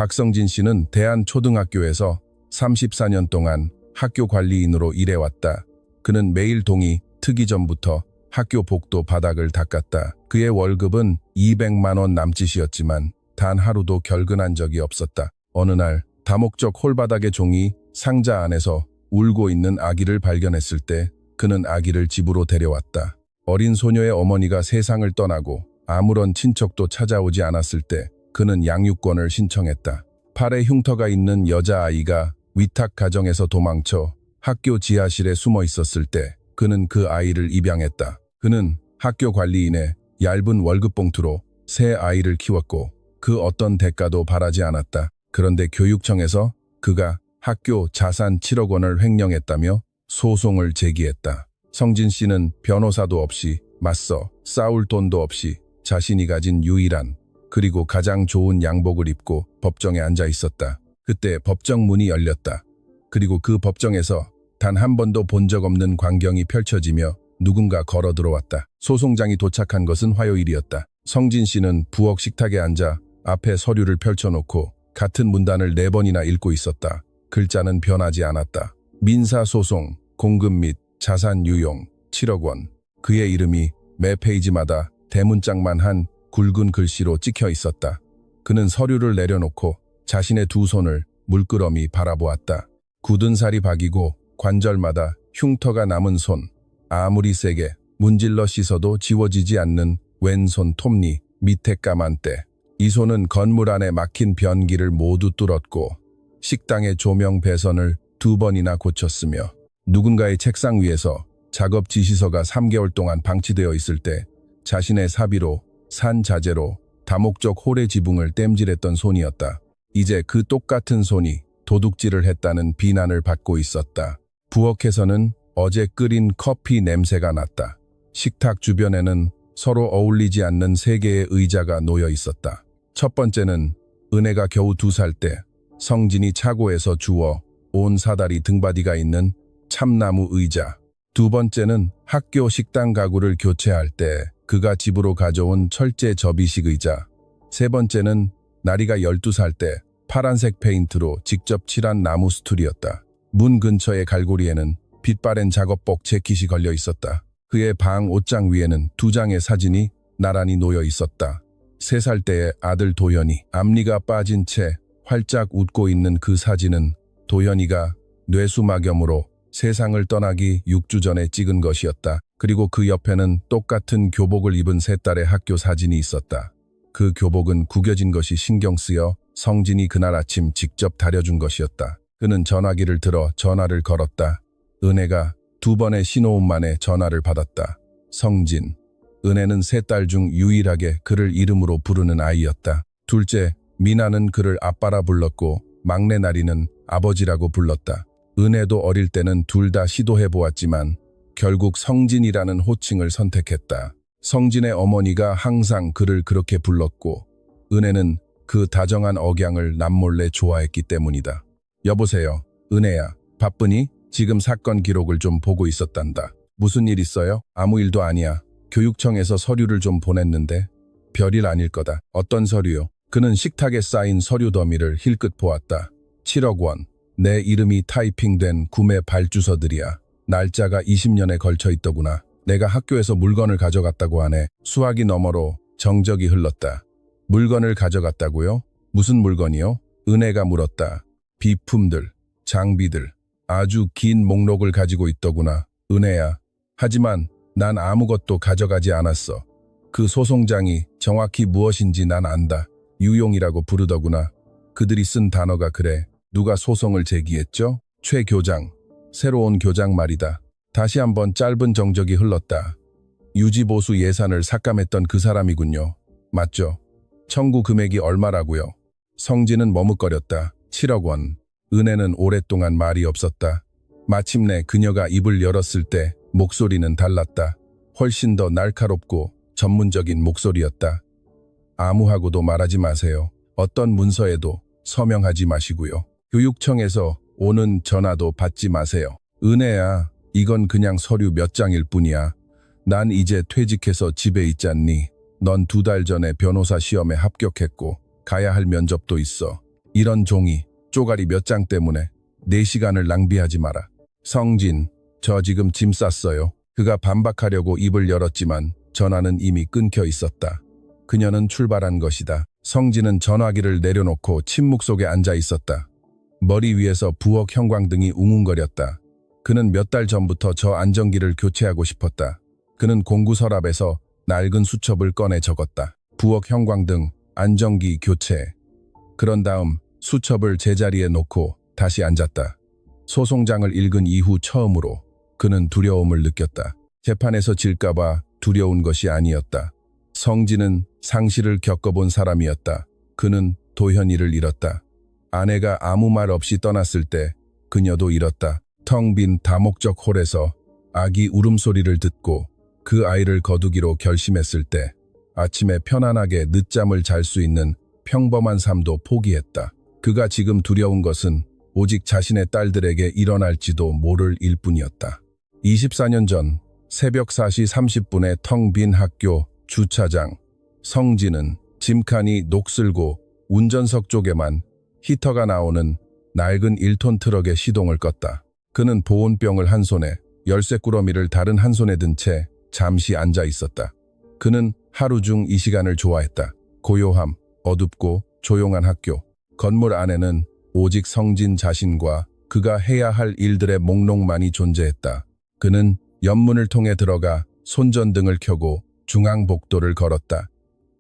박성진 씨는 대한초등학교에서 34년 동안 학교 관리인으로 일해왔다. 그는 매일 동이 트기 전부터 학교 복도 바닥을 닦았다. 그의 월급은 200만 원 남짓이었지만 단 하루도 결근한 적이 없었다. 어느 날 다목적 홀바닥의 종이 상자 안에서 울고 있는 아기를 발견했을 때 그는 아기를 집으로 데려왔다. 어린 소녀의 어머니가 세상을 떠나고 아무런 친척도 찾아오지 않았을 때 그는 양육권을 신청했다. 팔에 흉터가 있는 여자아이가 위탁 가정에서 도망쳐 학교 지하실에 숨어 있었을 때 그는 그 아이를 입양했다. 그는 학교 관리인의 얇은 월급 봉투로 새 아이를 키웠고 그 어떤 대가도 바라지 않았다. 그런데 교육청에서 그가 학교 자산 7억 원을 횡령했다며 소송을 제기했다. 성진 씨는 변호사도 없이 맞서 싸울 돈도 없이 자신이 가진 유일한 그리고 가장 좋은 양복을 입고 법정에 앉아 있었다. 그때 법정 문이 열렸다. 그리고 그 법정에서 단 한 번도 본 적 없는 광경이 펼쳐지며 누군가 걸어 들어왔다. 소송장이 도착한 것은 화요일이었다. 성진 씨는 부엌 식탁에 앉아 앞에 서류를 펼쳐놓고 같은 문단을 4번이나 읽고 있었다. 글자는 변하지 않았다. 민사소송, 공금 및 자산 유용, 7억 원. 그의 이름이 매 페이지마다 대문짝만 한 굵은 글씨로 찍혀 있었다. 그는 서류를 내려놓고 자신의 두 손을 물끄러미 바라보았다. 굳은 살이 박이고 관절마다 흉터가 남은 손, 아무리 세게 문질러 씻어도 지워지지 않는 왼손 톱니, 밑에 까만 때. 이 손은 건물 안에 막힌 변기를 모두 뚫었고 식당의 조명 배선을 2번이나 고쳤으며 누군가의 책상 위에서 작업 지시서가 3개월 동안 방치되어 있을 때 자신의 사비로 산 자재로 다목적 홀의 지붕을 땜질했던 손이었다. 이제 그 똑같은 손이 도둑질을 했다는 비난을 받고 있었다. 부엌에서는 어제 끓인 커피 냄새가 났다. 식탁 주변에는 서로 어울리지 않는 3개의 의자가 놓여 있었다. 첫 번째는 은혜가 겨우 2살 때 성진이 차고에서 주워 온 사다리 등받이가 있는 참나무 의자. 두 번째는 학교 식당 가구를 교체할 때 그가 집으로 가져온 철제 접이식 의자. 세 번째는 나리가 12살 때 파란색 페인트로 직접 칠한 나무 스툴이었다. 문 근처의 갈고리에는 빛바랜 작업복 재킷이 걸려 있었다. 그의 방 옷장 위에는 2장의 사진이 나란히 놓여 있었다. 3살 때의 아들 도현이 앞니가 빠진 채 활짝 웃고 있는 그 사진은 도현이가 뇌수막염으로 세상을 떠나기 6주 전에 찍은 것이었다. 그리고 그 옆에는 똑같은 교복을 입은 3딸의 학교 사진이 있었다. 그 교복은 구겨진 것이 신경 쓰여 성진이 그날 아침 직접 다려준 것이었다. 그는 전화기를 들어 전화를 걸었다. 은혜가 2번의 신호음 만에 전화를 받았다. 성진. 은혜는 3딸 중 유일하게 그를 이름으로 부르는 아이였다. 둘째, 미나는 그를 아빠라 불렀고 막내 나리는 아버지라고 불렀다. 은혜도 어릴 때는 둘 다 시도해보았지만 결국 성진이라는 호칭을 선택했다. 성진의 어머니가 항상 그를 그렇게 불렀고 은혜는 그 다정한 억양을 남몰래 좋아했기 때문이다. 여보세요, 은혜야. 바쁘니? 지금 사건 기록을 좀 보고 있었단다. 무슨 일 있어요? 아무 일도 아니야. 교육청에서 서류를 좀 보냈는데 별일 아닐 거다. 어떤 서류요? 그는 식탁에 쌓인 서류 더미를 힐끗 보았다. 7억 원. 내 이름이 타이핑된 구매 발주서들이야. 날짜가 20년에 걸쳐 있더구나. 내가 학교에서 물건을 가져갔다고 하네. 수화기 너머로 정적이 흘렀다. 물건을 가져갔다고요? 무슨 물건이요? 은혜가 물었다. 비품들, 장비들. 아주 긴 목록을 가지고 있더구나. 은혜야. 하지만 난 아무것도 가져가지 않았어. 그 소송장이 정확히 무엇인지 난 안다. 유용이라고 부르더구나. 그들이 쓴 단어가 그래. 누가 소송을 제기했죠? 최 교장. 새로운 교장 말이다. 다시 한번 짧은 정적이 흘렀다. 유지보수 예산을 삭감했던 그 사람이군요. 맞죠? 청구 금액이 얼마라고요? 성진은 머뭇거렸다. 7억 원. 은혜는 오랫동안 말이 없었다. 마침내 그녀가 입을 열었을 때 목소리는 달랐다. 훨씬 더 날카롭고 전문적인 목소리였다. 아무하고도 말하지 마세요. 어떤 문서에도 서명하지 마시고요. 교육청에서 오는 전화도 받지 마세요. 은혜야, 이건 그냥 서류 몇 장일 뿐이야. 난 이제 퇴직해서 집에 있잖니. 넌 2달 전에 변호사 시험에 합격했고 가야 할 면접도 있어. 이런 종이, 쪼가리 몇 장 때문에 내 시간을 낭비하지 마라. 성진, 저 지금 짐 쌌어요. 그가 반박하려고 입을 열었지만 전화는 이미 끊겨 있었다. 그녀는 출발한 것이다. 성진은 전화기를 내려놓고 침묵 속에 앉아 있었다. 머리 위에서 부엌 형광등이 웅웅거렸다. 그는 몇 달 전부터 저 안전기를 교체하고 싶었다. 그는 공구 서랍에서 낡은 수첩을 꺼내 적었다. 부엌 형광등, 안전기 교체. 그런 다음 수첩을 제자리에 놓고 다시 앉았다. 소송장을 읽은 이후 처음으로 그는 두려움을 느꼈다. 재판에서 질까봐 두려운 것이 아니었다. 성진은 상실을 겪어본 사람이었다. 그는 도현이를 잃었다. 아내가 아무 말 없이 떠났을 때 그녀도 잃었다. 텅 빈 다목적 홀에서 아기 울음소리를 듣고 그 아이를 거두기로 결심했을 때 아침에 편안하게 늦잠을 잘 수 있는 평범한 삶도 포기했다. 그가 지금 두려운 것은 오직 자신의 딸들에게 일어날지도 모를 일뿐이었다. 24년 전 새벽 4시 30분에 텅 빈 학교 주차장. 성진은 짐칸이 녹슬고 운전석 쪽에만 히터가 나오는 낡은 1톤 트럭의 시동을 껐다. 그는 보온병을 한 손에 열쇠 꾸러미를 다른 한 손에 든 채 잠시 앉아 있었다. 그는 하루 중 이 시간을 좋아했다. 고요함, 어둡고 조용한 학교. 건물 안에는 오직 성진 자신과 그가 해야 할 일들의 목록만이 존재했다. 그는 옆문을 통해 들어가 손전등을 켜고 중앙복도를 걸었다.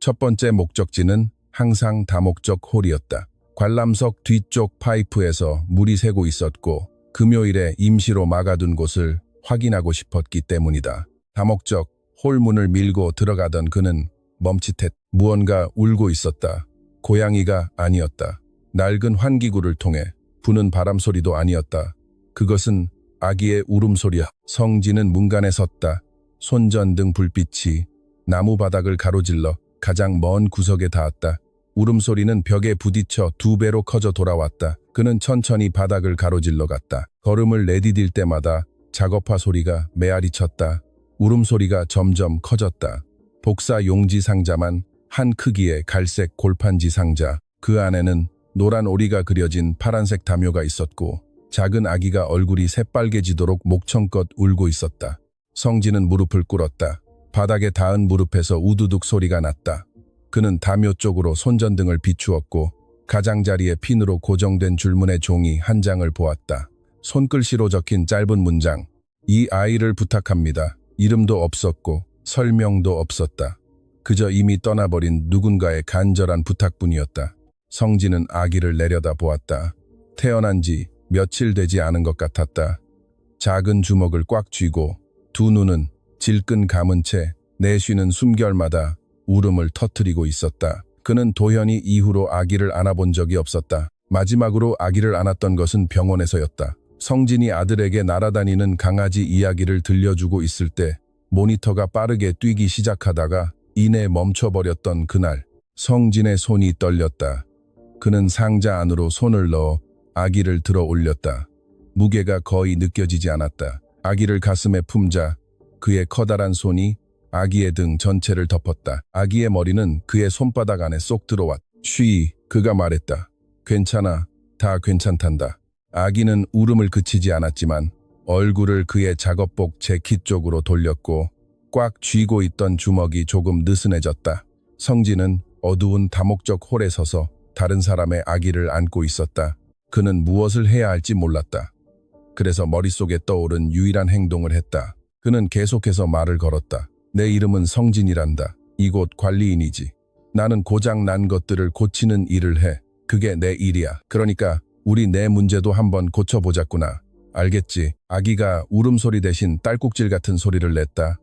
첫 번째 목적지는 항상 다목적 홀이었다. 관람석 뒤쪽 파이프에서 물이 새고 있었고 금요일에 임시로 막아둔 곳을 확인하고 싶었기 때문이다. 다목적 홀문을 밀고 들어가던 그는 멈칫했다. 무언가 울고 있었다. 고양이가 아니었다. 낡은 환기구를 통해 부는 바람 소리도 아니었다. 그것은 아기의 울음소리야. 성진은 문간에 섰다. 손전등 불빛이 나무 바닥을 가로질러 가장 먼 구석에 닿았다. 울음소리는 벽에 부딪혀 2배로 커져 돌아왔다. 그는 천천히 바닥을 가로질러 갔다. 걸음을 내디딜 때마다 작업화 소리가 메아리 쳤다. 울음소리가 점점 커졌다. 복사 용지 상자만 한 크기의 갈색 골판지 상자. 그 안에는 노란 오리가 그려진 파란색 담요가 있었고 작은 아기가 얼굴이 새빨개지도록 목청껏 울고 있었다. 성진은 무릎을 꿇었다. 바닥에 닿은 무릎에서 우두둑 소리가 났다. 그는 담요 쪽으로 손전등을 비추었고 가장자리에 핀으로 고정된 줄무늬 종이 한 장을 보았다. 손글씨로 적힌 짧은 문장. 이 아이를 부탁합니다. 이름도 없었고 설명도 없었다. 그저 이미 떠나버린 누군가의 간절한 부탁뿐이었다. 성진은 아기를 내려다 보았다. 태어난 지 며칠 되지 않은 것 같았다. 작은 주먹을 꽉 쥐고 두 눈은 질끈 감은 채 내쉬는 숨결마다 울음을 터뜨리고 있었다. 그는 도현이 이후로 아기를 안아본 적이 없었다. 마지막으로 아기를 안았던 것은 병원에서였다. 성진이 아들에게 날아다니는 강아지 이야기를 들려주고 있을 때 모니터가 빠르게 뛰기 시작하다가 이내 멈춰버렸던 그날. 성진의 손이 떨렸다. 그는 상자 안으로 손을 넣어 아기를 들어 올렸다. 무게가 거의 느껴지지 않았다. 아기를 가슴에 품자 그의 커다란 손이 아기의 등 전체를 덮었다. 아기의 머리는 그의 손바닥 안에 쏙 들어왔다. 쉬, 그가 말했다. 괜찮아, 다 괜찮단다. 아기는 울음을 그치지 않았지만 얼굴을 그의 작업복 재킷 쪽으로 돌렸고 꽉 쥐고 있던 주먹이 조금 느슨해졌다. 성진은 어두운 다목적 홀에 서서 다른 사람의 아기를 안고 있었다. 그는 무엇을 해야 할지 몰랐다. 그래서 머릿속에 떠오른 유일한 행동을 했다. 그는 계속해서 말을 걸었다. 내 이름은 성진이란다. 이곳 관리인이지. 나는 고장 난 것들을 고치는 일을 해. 그게 내 일이야. 그러니까 우리 내 문제도 한번 고쳐보자꾸나. 알겠지? 아기가 울음소리 대신 딸꾹질 같은 소리를 냈다.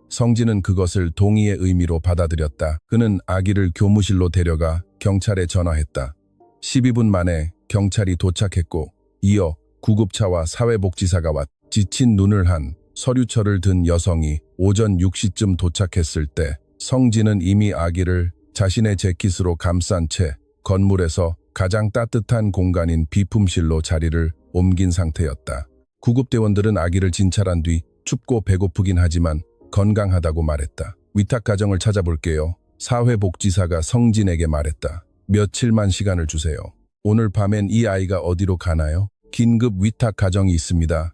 성진은 그것을 동의의 의미로 받아들였다. 그는 아기를 교무실로 데려가 경찰에 전화했다. 12분 만에 경찰이 도착했고 이어 구급차와 사회복지사가 왔다. 지친 눈을 한 서류철을 든 여성이 오전 6시쯤 도착했을 때 성진은 이미 아기를 자신의 재킷으로 감싼 채 건물에서 가장 따뜻한 공간인 비품실로 자리를 옮긴 상태였다. 구급대원들은 아기를 진찰한 뒤 춥고 배고프긴 하지만 건강하다고 말했다. 위탁 가정을 찾아볼게요. 사회복지사가 성진에게 말했다. 며칠만 시간을 주세요. 오늘 밤엔 이 아이가 어디로 가나요? 긴급 위탁 가정이 있습니다.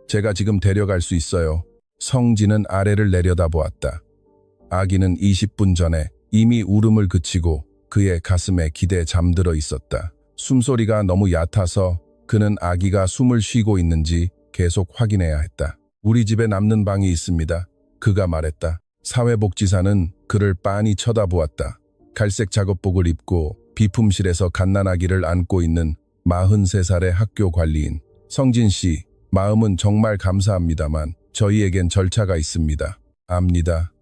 제가 지금 데려갈 수 있어요. 성진은 아래를 내려다보았다. 아기는 20분 전에 이미 울음을 그치고 그의 가슴에 기대 잠들어 있었다. 숨소리가 너무 얕아서 그는 아기가 숨을 쉬고 있는지 계속 확인해야 했다. 우리 집에 남는 방이 있습니다. 그가 말했다. 사회복지사는 그를 빤히 쳐다보았다. 갈색 작업복을 입고 비품실에서 갓난아기를 안고 있는 43살의 학교 관리인. 성진 씨, 마음은 정말 감사합니다만 저희에겐 절차가 있습니다. 압니다.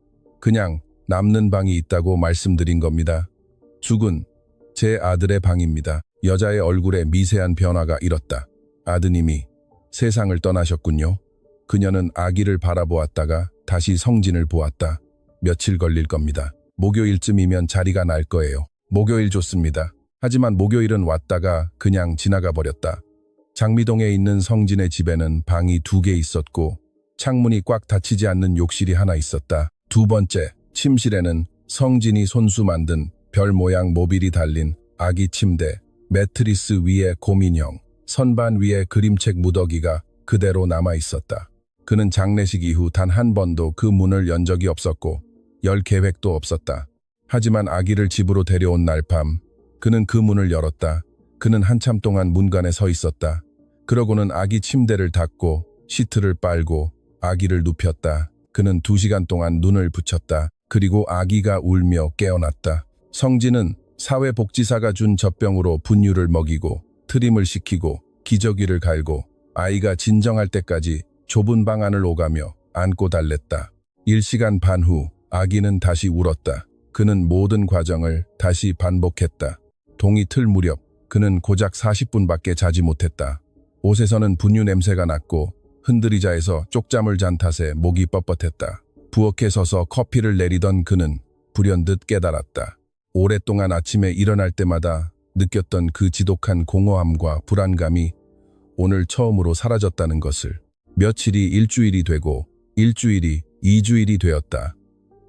그냥 남는 방이 있다고 말씀드린 겁니다. 죽은 제 아들의 방입니다. 여자의 얼굴에 미세한 변화가 일었다. 아드님이 세상을 떠나셨군요. 그녀는 아기를 바라보았다가 다시 성진을 보았다. 며칠 걸릴 겁니다. 목요일쯤이면 자리가 날 거예요. 목요일 좋습니다. 하지만 목요일은 왔다가 그냥 지나가 버렸다. 장미동에 있는 성진의 집에는 방이 2개 있었고 창문이 꽉 닫히지 않는 욕실이 하나 있었다. 두 번째, 침실에는 성진이 손수 만든 별 모양 모빌이 달린 아기 침대, 매트리스 위에 곰인형, 선반 위에 그림책 무더기가 그대로 남아 있었다. 그는 장례식 이후 단 한 번도 그 문을 연 적이 없었고 열 계획도 없었다. 하지만 아기를 집으로 데려온 날 밤, 그는 그 문을 열었다. 그는 한참 동안 문간에 서 있었다. 그러고는 아기 침대를 닫고 시트를 빨고 아기를 눕혔다. 그는 2시간 동안 눈을 붙였다. 그리고 아기가 울며 깨어났다. 성진은 사회복지사가 준 젖병으로 분유를 먹이고 트림을 시키고 기저귀를 갈고 아이가 진정할 때까지 좁은 방 안을 오가며 안고 달랬다. 1시간 반 후 아기는 다시 울었다. 그는 모든 과정을 다시 반복했다. 동이 틀 무렵 그는 고작 40분밖에 자지 못했다. 옷에서는 분유 냄새가 났고 흔들의자에서 쪽잠을 잔 탓에 목이 뻣뻣했다. 부엌에 서서 커피를 내리던 그는 불현듯 깨달았다. 오랫동안 아침에 일어날 때마다 느꼈던 그 지독한 공허함과 불안감이 오늘 처음으로 사라졌다는 것을. 며칠이 일주일이 되고 일주일이 2주일이 되었다.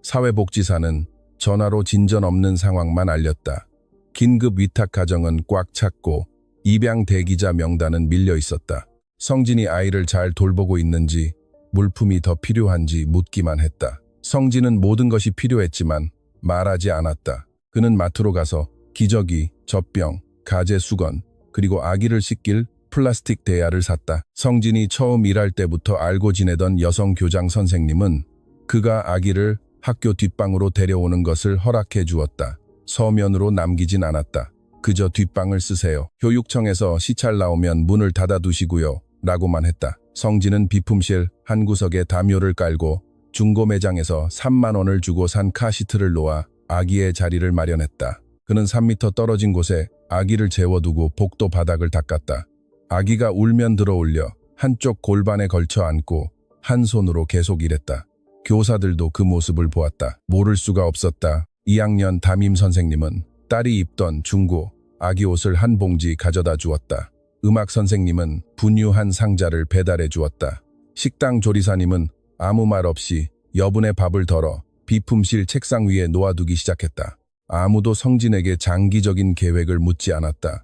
사회복지사는 전화로 진전 없는 상황만 알렸다. 긴급 위탁 가정은 꽉 찼고 입양 대기자 명단은 밀려 있었다. 성진이 아이를 잘 돌보고 있는지, 물품이 더 필요한지 묻기만 했다. 성진은 모든 것이 필요했지만 말하지 않았다. 그는 마트로 가서 기저귀, 젖병, 가재 수건, 그리고 아기를 씻길 플라스틱 대야를 샀다. 성진이 처음 일할 때부터 알고 지내던 여성 교장 선생님은 그가 아기를 학교 뒷방으로 데려오는 것을 허락해 주었다. 서면으로 남기진 않았다. 그저 뒷방을 쓰세요. 교육청에서 시찰 나오면 문을 닫아두시고요. 라고만 했다. 성진은 비품실 한 구석에 담요를 깔고 중고 매장에서 3만 원을 주고 산 카시트를 놓아 아기의 자리를 마련했다. 그는 3m 떨어진 곳에 아기를 재워두고 복도 바닥을 닦았다. 아기가 울면 들어올려 한쪽 골반에 걸쳐 안고 한 손으로 계속 일했다. 교사들도 그 모습을 보았다. 모를 수가 없었다. 2학년 담임 선생님은 딸이 입던 중고 아기 옷을 한 봉지 가져다 주었다. 음악 선생님은 분유 한 상자를 배달해 주었다. 식당 조리사님은 아무 말 없이 여분의 밥을 덜어 비품실 책상 위에 놓아두기 시작했다. 아무도 성진에게 장기적인 계획을 묻지 않았다.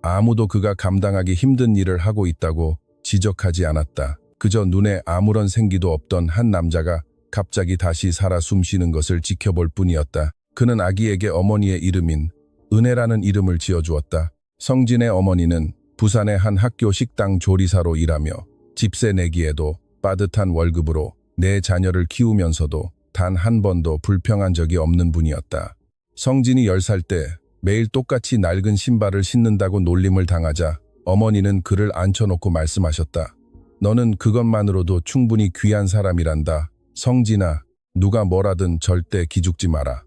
아무도 그가 감당하기 힘든 일을 하고 있다고 지적하지 않았다. 그저 눈에 아무런 생기도 없던 한 남자가 갑자기 다시 살아 숨쉬는 것을 지켜볼 뿐이었다. 그는 아기에게 어머니의 이름인 은혜라는 이름을 지어주었다. 성진의 어머니는 부산의 한 학교 식당 조리사로 일하며 집세 내기에도 빠듯한 월급으로 내 자녀를 키우면서도 단 한 번도 불평한 적이 없는 분이었다. 성진이 10살 때 매일 똑같이 낡은 신발을 신는다고 놀림을 당하자 어머니는 그를 앉혀놓고 말씀하셨다. 너는 그것만으로도 충분히 귀한 사람이란다. 성진아, 누가 뭐라든 절대 기죽지 마라.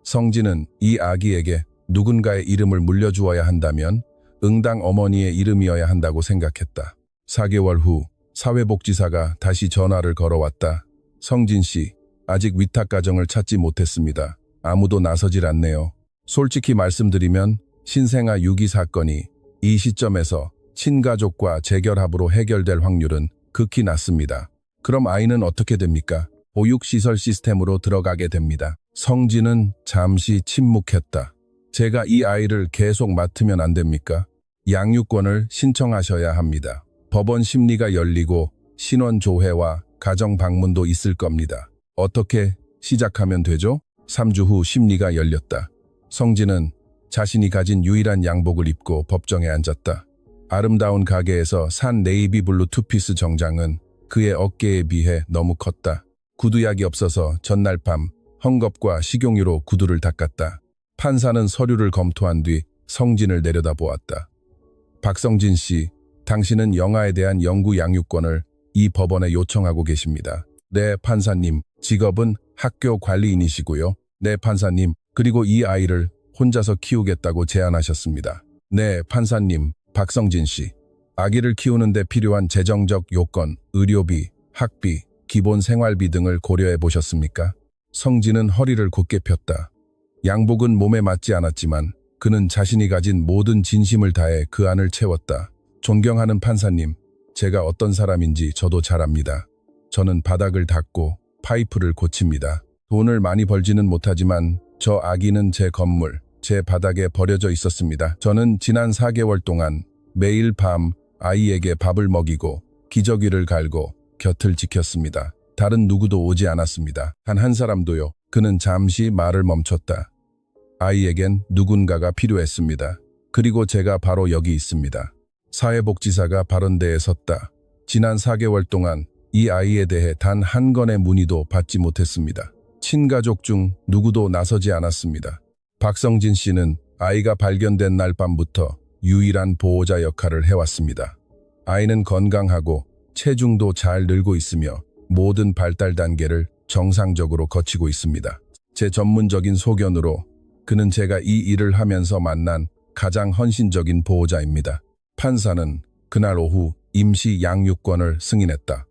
성진은 이 아기에게 누군가의 이름을 물려주어야 한다면 응당 어머니의 이름이어야 한다고 생각했다. 4개월 후 사회복지사가 다시 전화를 걸어왔다. 성진 씨, 아직 위탁가정을 찾지 못했습니다. 아무도 나서질 않네요. 솔직히 말씀드리면 신생아 유기 사건이 이 시점에서 친가족과 재결합으로 해결될 확률은 극히 낮습니다. 그럼 아이는 어떻게 됩니까? 보육시설 시스템으로 들어가게 됩니다. 성진은 잠시 침묵했다. 제가 이 아이를 계속 맡으면 안 됩니까? 양육권을 신청하셔야 합니다. 법원 심리가 열리고 신원조회와 가정 방문도 있을 겁니다. 어떻게 시작하면 되죠? 3주 후 심리가 열렸다. 성진은 자신이 가진 유일한 양복을 입고 법정에 앉았다. 아름다운 가게에서 산 네이비 블루 투피스 정장은 그의 어깨에 비해 너무 컸다. 구두약이 없어서 전날 밤 헝겊과 식용유로 구두를 닦았다. 판사는 서류를 검토한 뒤 성진을 내려다보았다. 박성진 씨, 당신은 영아에 대한 영구 양육권을 이 법원에 요청하고 계십니다. 네, 판사님. 직업은 학교 관리인이시고요. 네, 판사님. 그리고 이 아이를 혼자서 키우겠다고 제안하셨습니다. 네, 판사님. 박성진 씨. 아기를 키우는 데 필요한 재정적 요건, 의료비, 학비, 기본 생활비 등을 고려해 보셨습니까? 성진은 허리를 곧게 폈다. 양복은 몸에 맞지 않았지만 그는 자신이 가진 모든 진심을 다해 그 안을 채웠다. 존경하는 판사님, 제가 어떤 사람인지 저도 잘 압니다. 저는 바닥을 닦고 파이프를 고칩니다. 돈을 많이 벌지는 못하지만 저 아기는 제 건물, 제 바닥에 버려져 있었습니다. 저는 지난 4개월 동안 매일 밤 아이에게 밥을 먹이고 기저귀를 갈고 곁을 지켰습니다. 다른 누구도 오지 않았습니다. 단 한 사람도요. 그는 잠시 말을 멈췄다. 아이에겐 누군가가 필요했습니다. 그리고 제가 바로 여기 있습니다. 사회복지사가 발언대에 섰다. 지난 4개월 동안 이 아이에 대해 단 한 건의 문의도 받지 못했습니다. 친가족 중 누구도 나서지 않았습니다. 박성진 씨는 아이가 발견된 날 밤부터 유일한 보호자 역할을 해왔습니다. 아이는 건강하고 체중도 잘 늘고 있으며 모든 발달 단계를 정상적으로 거치고 있습니다. 제 전문적인 소견으로 그는 제가 이 일을 하면서 만난 가장 헌신적인 보호자입니다. 판사는 그날 오후 임시 양육권을 승인했다.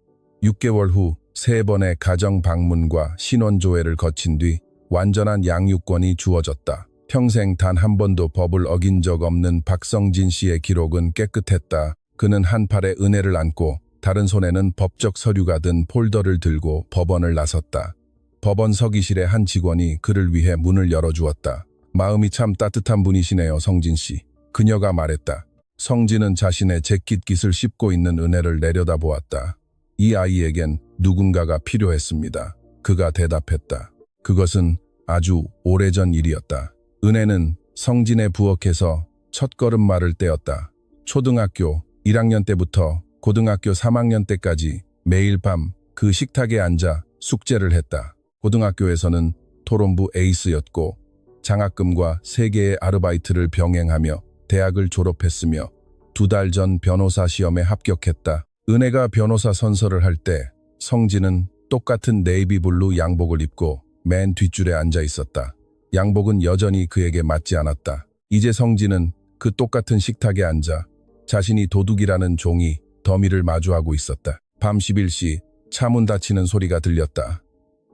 6개월 후 3번의 가정 방문과 신원조회를 거친 뒤 완전한 양육권이 주어졌다. 평생 단 한 번도 법을 어긴 적 없는 박성진 씨의 기록은 깨끗했다. 그는 한 팔에 은혜를 안고 다른 손에는 법적 서류가 든 폴더를 들고 법원을 나섰다. 법원 서기실의 한 직원이 그를 위해 문을 열어주었다. 마음이 참 따뜻한 분이시네요, 성진 씨. 그녀가 말했다. 성진은 자신의 재킷깃을 씹고 있는 은혜를 내려다보았다. 이 아이에겐 누군가가 필요했습니다. 그가 대답했다. 그것은 아주 오래전 일이었다. 은혜는 성진의 부엌에서 첫걸음말을 떼었다. 초등학교 1학년 때부터 고등학교 3학년 때까지 매일 밤 그 식탁에 앉아 숙제를 했다. 고등학교에서는 토론부 에이스였고 장학금과 3개의 아르바이트를 병행하며 대학을 졸업했으며 2달 전 변호사 시험에 합격했다. 은혜가 변호사 선서를 할 때 성진은 똑같은 네이비블루 양복을 입고 맨 뒷줄에 앉아 있었다. 양복은 여전히 그에게 맞지 않았다. 이제 성진은 그 똑같은 식탁에 앉아 자신이 도둑이라는 종이 더미를 마주하고 있었다. 밤 11시 차문 닫히는 소리가 들렸다.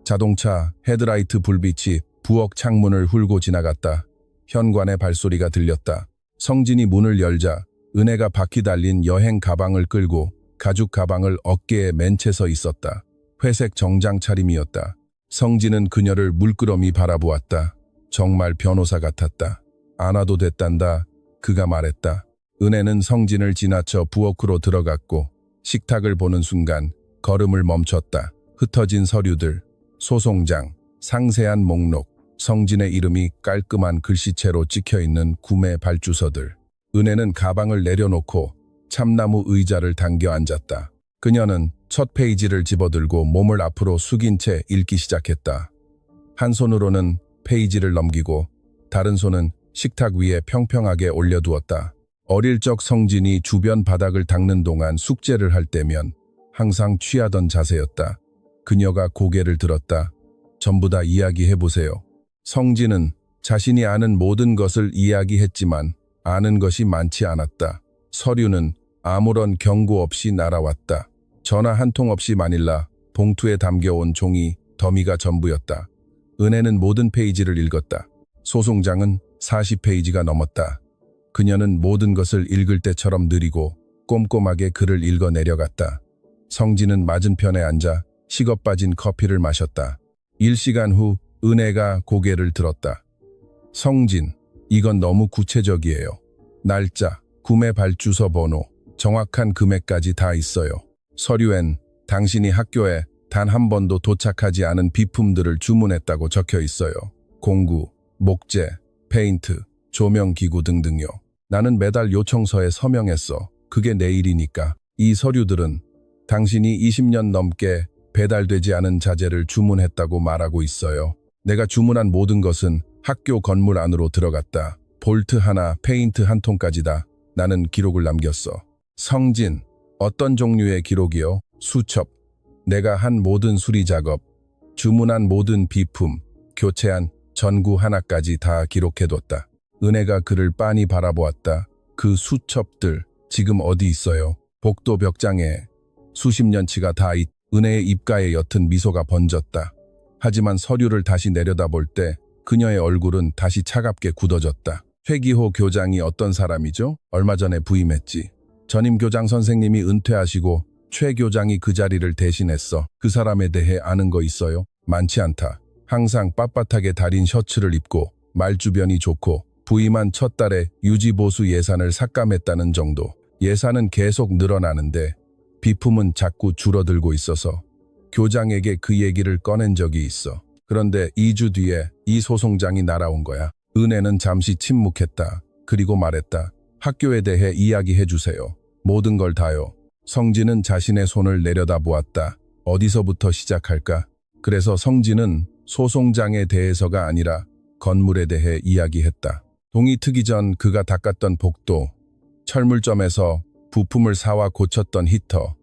자동차 헤드라이트 불빛이 부엌 창문을 훑고 지나갔다. 현관의 발소리가 들렸다. 성진이 문을 열자 은혜가 바퀴 달린 여행 가방을 끌고 가죽 가방을 어깨에 맨 채 서 있었다. 회색 정장 차림이었다. 성진은 그녀를 물끄러미 바라보았다. 정말 변호사 같았다. 안 와도 됐단다. 그가 말했다. 은혜는 성진을 지나쳐 부엌으로 들어갔고 식탁을 보는 순간 걸음을 멈췄다. 흩어진 서류들, 소송장, 상세한 목록, 성진의 이름이 깔끔한 글씨체로 찍혀있는 구매 발주서들. 은혜는 가방을 내려놓고 참나무 의자를 당겨 앉았다. 그녀는 첫 페이지를 집어들고 몸을 앞으로 숙인 채 읽기 시작했다. 한 손으로는 페이지를 넘기고 다른 손은 식탁 위에 평평하게 올려두었다. 어릴 적 성진이 주변 바닥을 닦는 동안 숙제를 할 때면 항상 취하던 자세였다. 그녀가 고개를 들었다. 전부 다 이야기해보세요. 성진은 자신이 아는 모든 것을 이야기했지만 아는 것이 많지 않았다. 서류는 아무런 경고 없이 날아왔다. 전화 한 통 없이 마닐라, 봉투에 담겨온 종이, 더미가 전부였다. 은혜는 모든 페이지를 읽었다. 소송장은 40페이지가 넘었다. 그녀는 모든 것을 읽을 때처럼 느리고 꼼꼼하게 글을 읽어 내려갔다. 성진은 맞은편에 앉아 식어 빠진 커피를 마셨다. 1시간 후 은혜가 고개를 들었다. 성진, 이건 너무 구체적이에요. 날짜, 구매 발주서 번호, 정확한 금액까지 다 있어요. 서류엔 당신이 학교에 단 한 번도 도착하지 않은 비품들을 주문했다고 적혀 있어요. 공구, 목재, 페인트, 조명기구 등등요. 나는 매달 요청서에 서명했어. 그게 내일이니까. 이 서류들은 당신이 20년 넘게 배달되지 않은 자재를 주문했다고 말하고 있어요. 내가 주문한 모든 것은 학교 건물 안으로 들어갔다. 볼트 하나, 페인트 한 통까지 다 나는 기록을 남겼어. 성진, 어떤 종류의 기록이요? 수첩, 내가 한 모든 수리 작업, 주문한 모든 비품, 교체한 전구 하나까지 다 기록해뒀다. 은혜가 그를 빤히 바라보았다. 그 수첩들 지금 어디 있어요? 복도 벽장에 수십 년치가 다 은혜의 입가에 옅은 미소가 번졌다. 하지만 서류를 다시 내려다볼 때 그녀의 얼굴은 다시 차갑게 굳어졌다. 최기호 교장이 어떤 사람이죠? 얼마 전에 부임했지. 전임 교장 선생님이 은퇴하시고 최 교장이 그 자리를 대신했어. 그 사람에 대해 아는 거 있어요? 많지 않다. 항상 빳빳하게 다린 셔츠를 입고 말주변이 좋고 부임한 첫 달에 유지보수 예산을 삭감했다는 정도. 예산은 계속 늘어나는데 비품은 자꾸 줄어들고 있어서 교장에게 그 얘기를 꺼낸 적이 있어. 그런데 2주 뒤에 이 소송장이 날아온 거야. 은혜는 잠시 침묵했다. 그리고 말했다. 학교에 대해 이야기해 주세요. 모든 걸 다요. 성진은 자신의 손을 내려다보았다. 어디서부터 시작할까? 그래서 성진은 소송장에 대해서가 아니라 건물에 대해 이야기했다. 동이 트기 전 그가 닦았던 복도, 철물점에서 부품을 사와 고쳤던 히터,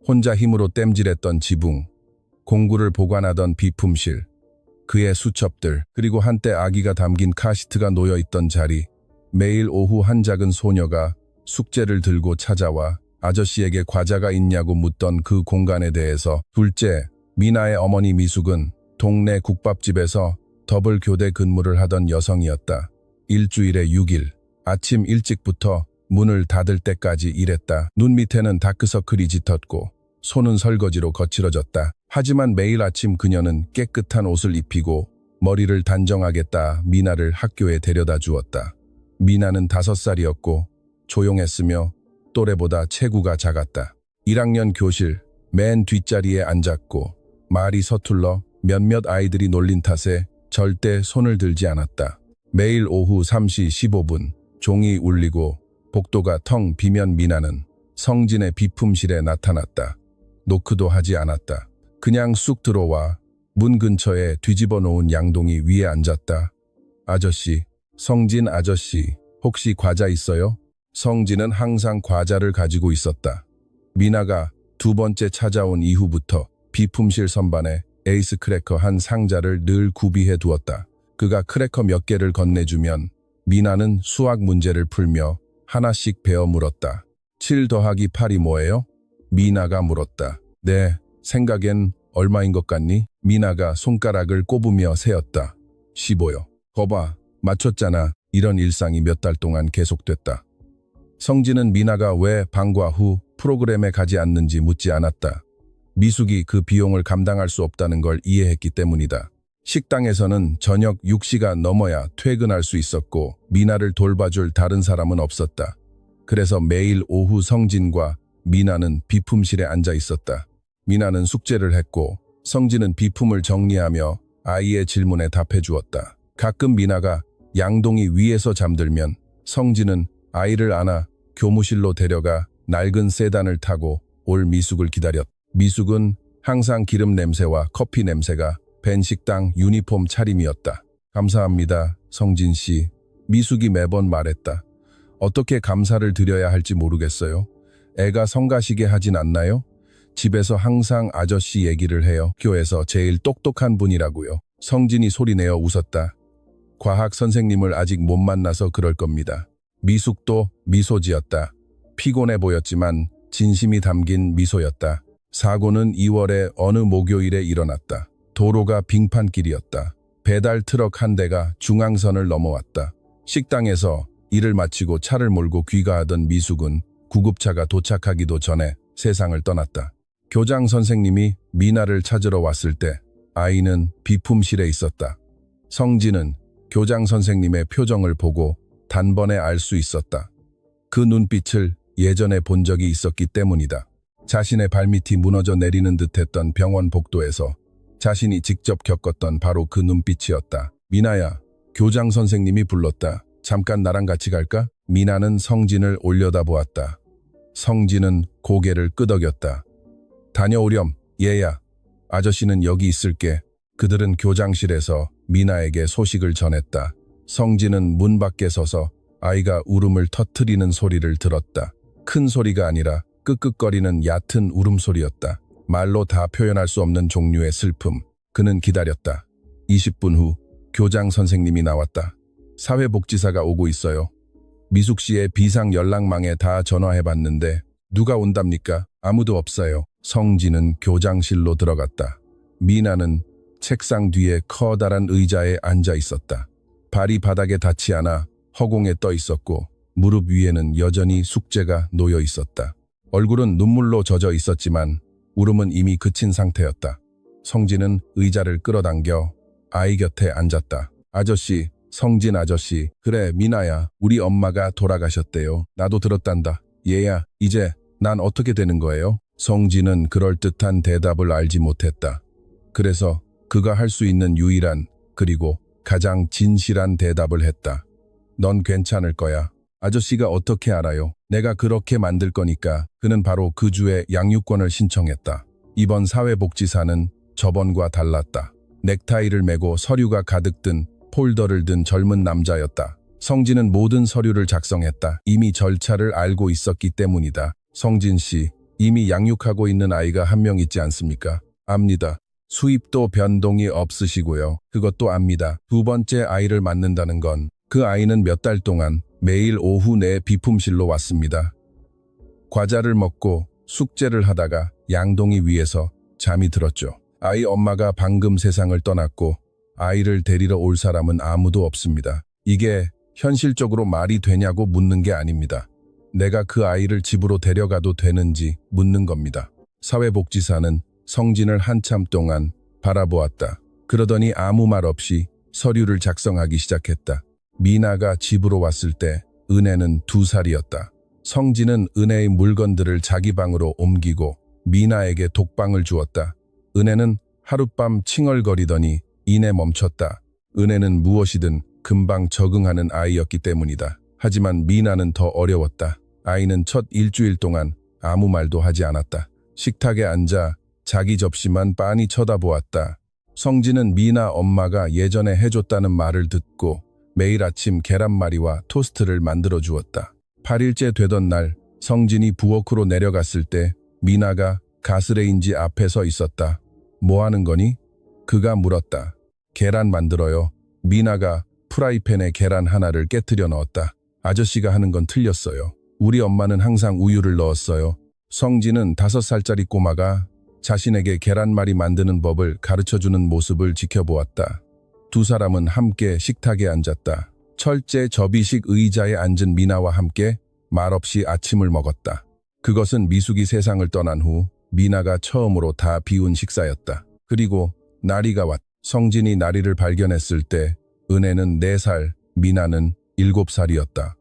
혼자 힘으로 땜질했던 지붕, 공구를 보관하던 비품실, 그의 수첩들, 그리고 한때 아기가 담긴 카시트가 놓여있던 자리. 매일 오후 한 작은 소녀가 숙제를 들고 찾아와 아저씨에게 과자가 있냐고 묻던 그 공간에 대해서. 둘째, 미나의 어머니 미숙은 동네 국밥집에서 더블 교대 근무를 하던 여성이었다. 일주일에 6일, 아침 일찍부터 문을 닫을 때까지 일했다. 눈 밑에는 다크서클이 짙었고 손은 설거지로 거칠어졌다. 하지만 매일 아침 그녀는 깨끗한 옷을 입히고 머리를 단정하게 따 미나를 학교에 데려다 주었다. 미나는 5살이었고 조용했으며 또래보다 체구가 작았다. 1학년 교실 맨 뒷자리에 앉았고 말이 서툴러 몇몇 아이들이 놀린 탓에 절대 손을 들지 않았다. 매일 오후 3시 15분 종이 울리고 복도가 텅 비면 미나는 성진의 비품실에 나타났다. 노크도 하지 않았다. 그냥 쑥 들어와 문 근처에 뒤집어 놓은 양동이 위에 앉았다. 아저씨, 성진 아저씨, 혹시 과자 있어요? 성진은 항상 과자를 가지고 있었다. 미나가 2번째 찾아온 이후부터 비품실 선반에 에이스 크래커 한 상자를 늘 구비해 두었다. 그가 크래커 몇 개를 건네주면 미나는 수학 문제를 풀며 하나씩 베어 물었다. 7 더하기 8이 뭐예요? 미나가 물었다. 네, 생각엔 얼마인 것 같니? 미나가 손가락을 꼽으며 세었다. 15요. 거봐, 맞췄잖아. 이런 일상이 몇 달 동안 계속됐다. 성진은 미나가 왜 방과 후 프로그램에 가지 않는지 묻지 않았다. 미숙이 그 비용을 감당할 수 없다는 걸 이해했기 때문이다. 식당에서는 저녁 6시가 넘어야 퇴근할 수 있었고 미나를 돌봐줄 다른 사람은 없었다. 그래서 매일 오후 성진과 미나는 비품실에 앉아 있었다. 미나는 숙제를 했고 성진은 비품을 정리하며 아이의 질문에 답해 주었다. 가끔 미나가 양동이 위에서 잠들면 성진은 아이를 안아 교무실로 데려가 낡은 세단을 타고 올 미숙을 기다렸다. 미숙은 항상 기름 냄새와 커피 냄새가 밴 식당 유니폼 차림이었다. 감사합니다, 성진 씨. 미숙이 매번 말했다. 어떻게 감사를 드려야 할지 모르겠어요. 애가 성가시게 하진 않나요? 집에서 항상 아저씨 얘기를 해요. 학교에서 제일 똑똑한 분이라고요. 성진이 소리내어 웃었다. 과학 선생님을 아직 못 만나서 그럴 겁니다. 미숙도 미소 지었다. 피곤해 보였지만 진심이 담긴 미소였다. 사고는 2월의 어느 목요일에 일어났다. 도로가 빙판길이었다. 배달 트럭 한 대가 중앙선을 넘어왔다. 식당에서 일을 마치고 차를 몰고 귀가하던 미숙은 구급차가 도착하기도 전에 세상을 떠났다. 교장 선생님이 미나를 찾으러 왔을 때 아이는 비품실에 있었다. 성진은 교장 선생님의 표정을 보고 단번에 알 수 있었다. 그 눈빛을 예전에 본 적이 있었기 때문이다. 자신의 발밑이 무너져 내리는 듯했던 병원 복도에서 자신이 직접 겪었던 바로 그 눈빛이었다. 미나야, 교장 선생님이 불렀다. 잠깐 나랑 같이 갈까? 미나는 성진을 올려다보았다. 성진은 고개를 끄덕였다. 다녀오렴, 얘야. 아저씨는 여기 있을게. 그들은 교장실에서 미나에게 소식을 전했다. 성진은 문 밖에 서서 아이가 울음을 터뜨리는 소리를 들었다. 큰 소리가 아니라 끄끄거리는 얕은 울음소리였다. 말로 다 표현할 수 없는 종류의 슬픔. 그는 기다렸다. 20분 후 교장 선생님이 나왔다. 사회복지사가 오고 있어요. 미숙 씨의 비상 연락망에 다 전화해봤는데 누가 온답니까? 아무도 없어요. 성진은 교장실로 들어갔다. 미나는 책상 뒤에 커다란 의자에 앉아 있었다. 발이 바닥에 닿지 않아 허공에 떠 있었고 무릎 위에는 여전히 숙제가 놓여 있었다. 얼굴은 눈물로 젖어 있었지만 울음은 이미 그친 상태였다. 성진은 의자를 끌어당겨 아이 곁에 앉았다. 아저씨, 성진 아저씨. 그래, 미나야. 우리 엄마가 돌아가셨대요. 나도 들었단다. 얘야, 이제 난 어떻게 되는 거예요? 성진은 그럴듯한 대답을 알지 못했다. 그래서 그가 할 수 있는 유일한 그리고 가장 진실한 대답을 했다. 넌 괜찮을 거야. 아저씨가 어떻게 알아요? 내가 그렇게 만들 거니까. 그는 바로 그 주에 양육권을 신청했다. 이번 사회복지사는 저번과 달랐다. 넥타이를 메고 서류가 가득 든 폴더를 든 젊은 남자였다. 성진은 모든 서류를 작성했다. 이미 절차를 알고 있었기 때문이다. 성진 씨, 이미 양육하고 있는 아이가 한 명 있지 않습니까? 압니다. 수입도 변동이 없으시고요. 그것도 압니다. 두 번째 아이를 낳는다는 건 그 아이는 몇 달 동안 매일 오후 내 비품실로 왔습니다. 과자를 먹고 숙제를 하다가 양동이 위에서 잠이 들었죠. 아이 엄마가 방금 세상을 떠났고 아이를 데리러 올 사람은 아무도 없습니다. 이게 현실적으로 말이 되냐고 묻는 게 아닙니다. 내가 그 아이를 집으로 데려가도 되는지 묻는 겁니다. 사회복지사는 성진을 한참 동안 바라보았다. 그러더니 아무 말 없이 서류를 작성하기 시작했다. 미나가 집으로 왔을 때 은혜는 2살이었다. 성진은 은혜의 물건들을 자기 방으로 옮기고 미나에게 독방을 주었다. 은혜는 하룻밤 칭얼거리더니 이내 멈췄다. 은혜는 무엇이든 금방 적응하는 아이였기 때문이다. 하지만 미나는 더 어려웠다. 아이는 첫 일주일 동안 아무 말도 하지 않았다. 식탁에 앉아 자기 접시만 빤히 쳐다보았다. 성진은 미나 엄마가 예전에 해줬다는 말을 듣고 매일 아침 계란말이와 토스트를 만들어 주었다. 8일째 되던 날 성진이 부엌으로 내려갔을 때 미나가 가스레인지 앞에 서 있었다. 뭐 하는 거니? 그가 물었다. 계란 만들어요. 미나가 프라이팬에 계란 하나를 깨트려 넣었다. 아저씨가 하는 건 틀렸어요. 우리 엄마는 항상 우유를 넣었어요. 성진은 5살짜리 꼬마가 자신에게 계란말이 만드는 법을 가르쳐주는 모습을 지켜보았다. 두 사람은 함께 식탁에 앉았다. 철제 접이식 의자에 앉은 미나와 함께 말없이 아침을 먹었다. 그것은 미숙이 세상을 떠난 후 미나가 처음으로 다 비운 식사였다. 그리고 나리가 왔다. 성진이 나리를 발견했을 때 은혜는 4살, 미나는 7살이었다.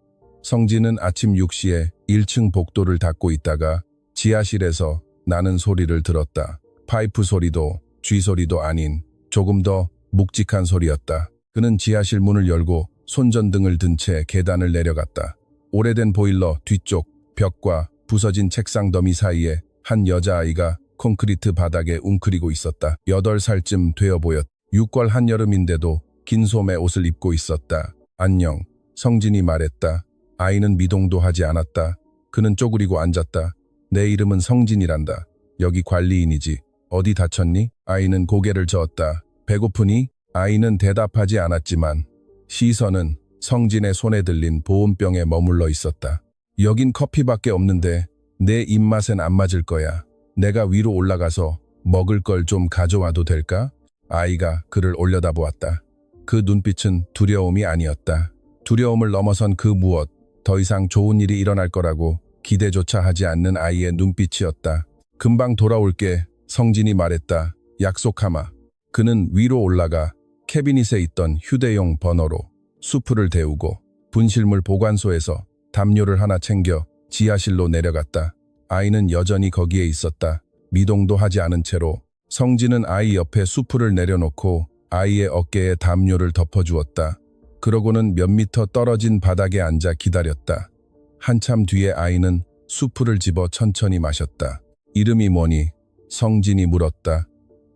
성진은 아침 6시에 1층 복도를 닦고 있다가 지하실에서 나는 소리를 들었다. 파이프 소리도 쥐소리도 아닌 조금 더 묵직한 소리였다. 그는 지하실 문을 열고 손전등을 든 채 계단을 내려갔다. 오래된 보일러 뒤쪽 벽과 부서진 책상 더미 사이에 한 여자아이가 콘크리트 바닥에 웅크리고 있었다. 8살쯤 되어 보였다. 6월 한여름인데도 긴 소매 옷을 입고 있었다. 안녕, 성진이 말했다. 아이는 미동도 하지 않았다. 그는 쪼그리고 앉았다. 내 이름은 성진이란다. 여기 관리인이지. 어디 다쳤니? 아이는 고개를 저었다. 배고프니? 아이는 대답하지 않았지만 시선은 성진의 손에 들린 보온병에 머물러 있었다. 여긴 커피밖에 없는데 내 입맛엔 안 맞을 거야. 내가 위로 올라가서 먹을 걸 좀 가져와도 될까? 아이가 그를 올려다보았다. 그 눈빛은 두려움이 아니었다. 두려움을 넘어선 그 무엇, 더 이상 좋은 일이 일어날 거라고 기대조차 하지 않는 아이의 눈빛이었다. 금방 돌아올게, 성진이 말했다. 약속하마. 그는 위로 올라가 캐비닛에 있던 휴대용 버너로 수프를 데우고 분실물 보관소에서 담요를 하나 챙겨 지하실로 내려갔다. 아이는 여전히 거기에 있었다. 미동도 하지 않은 채로. 성진은 아이 옆에 수프를 내려놓고 아이의 어깨에 담요를 덮어주었다. 그러고는 몇 미터 떨어진 바닥에 앉아 기다렸다. 한참 뒤에 아이는 수프를 집어 천천히 마셨다. 이름이 뭐니? 성진이 물었다.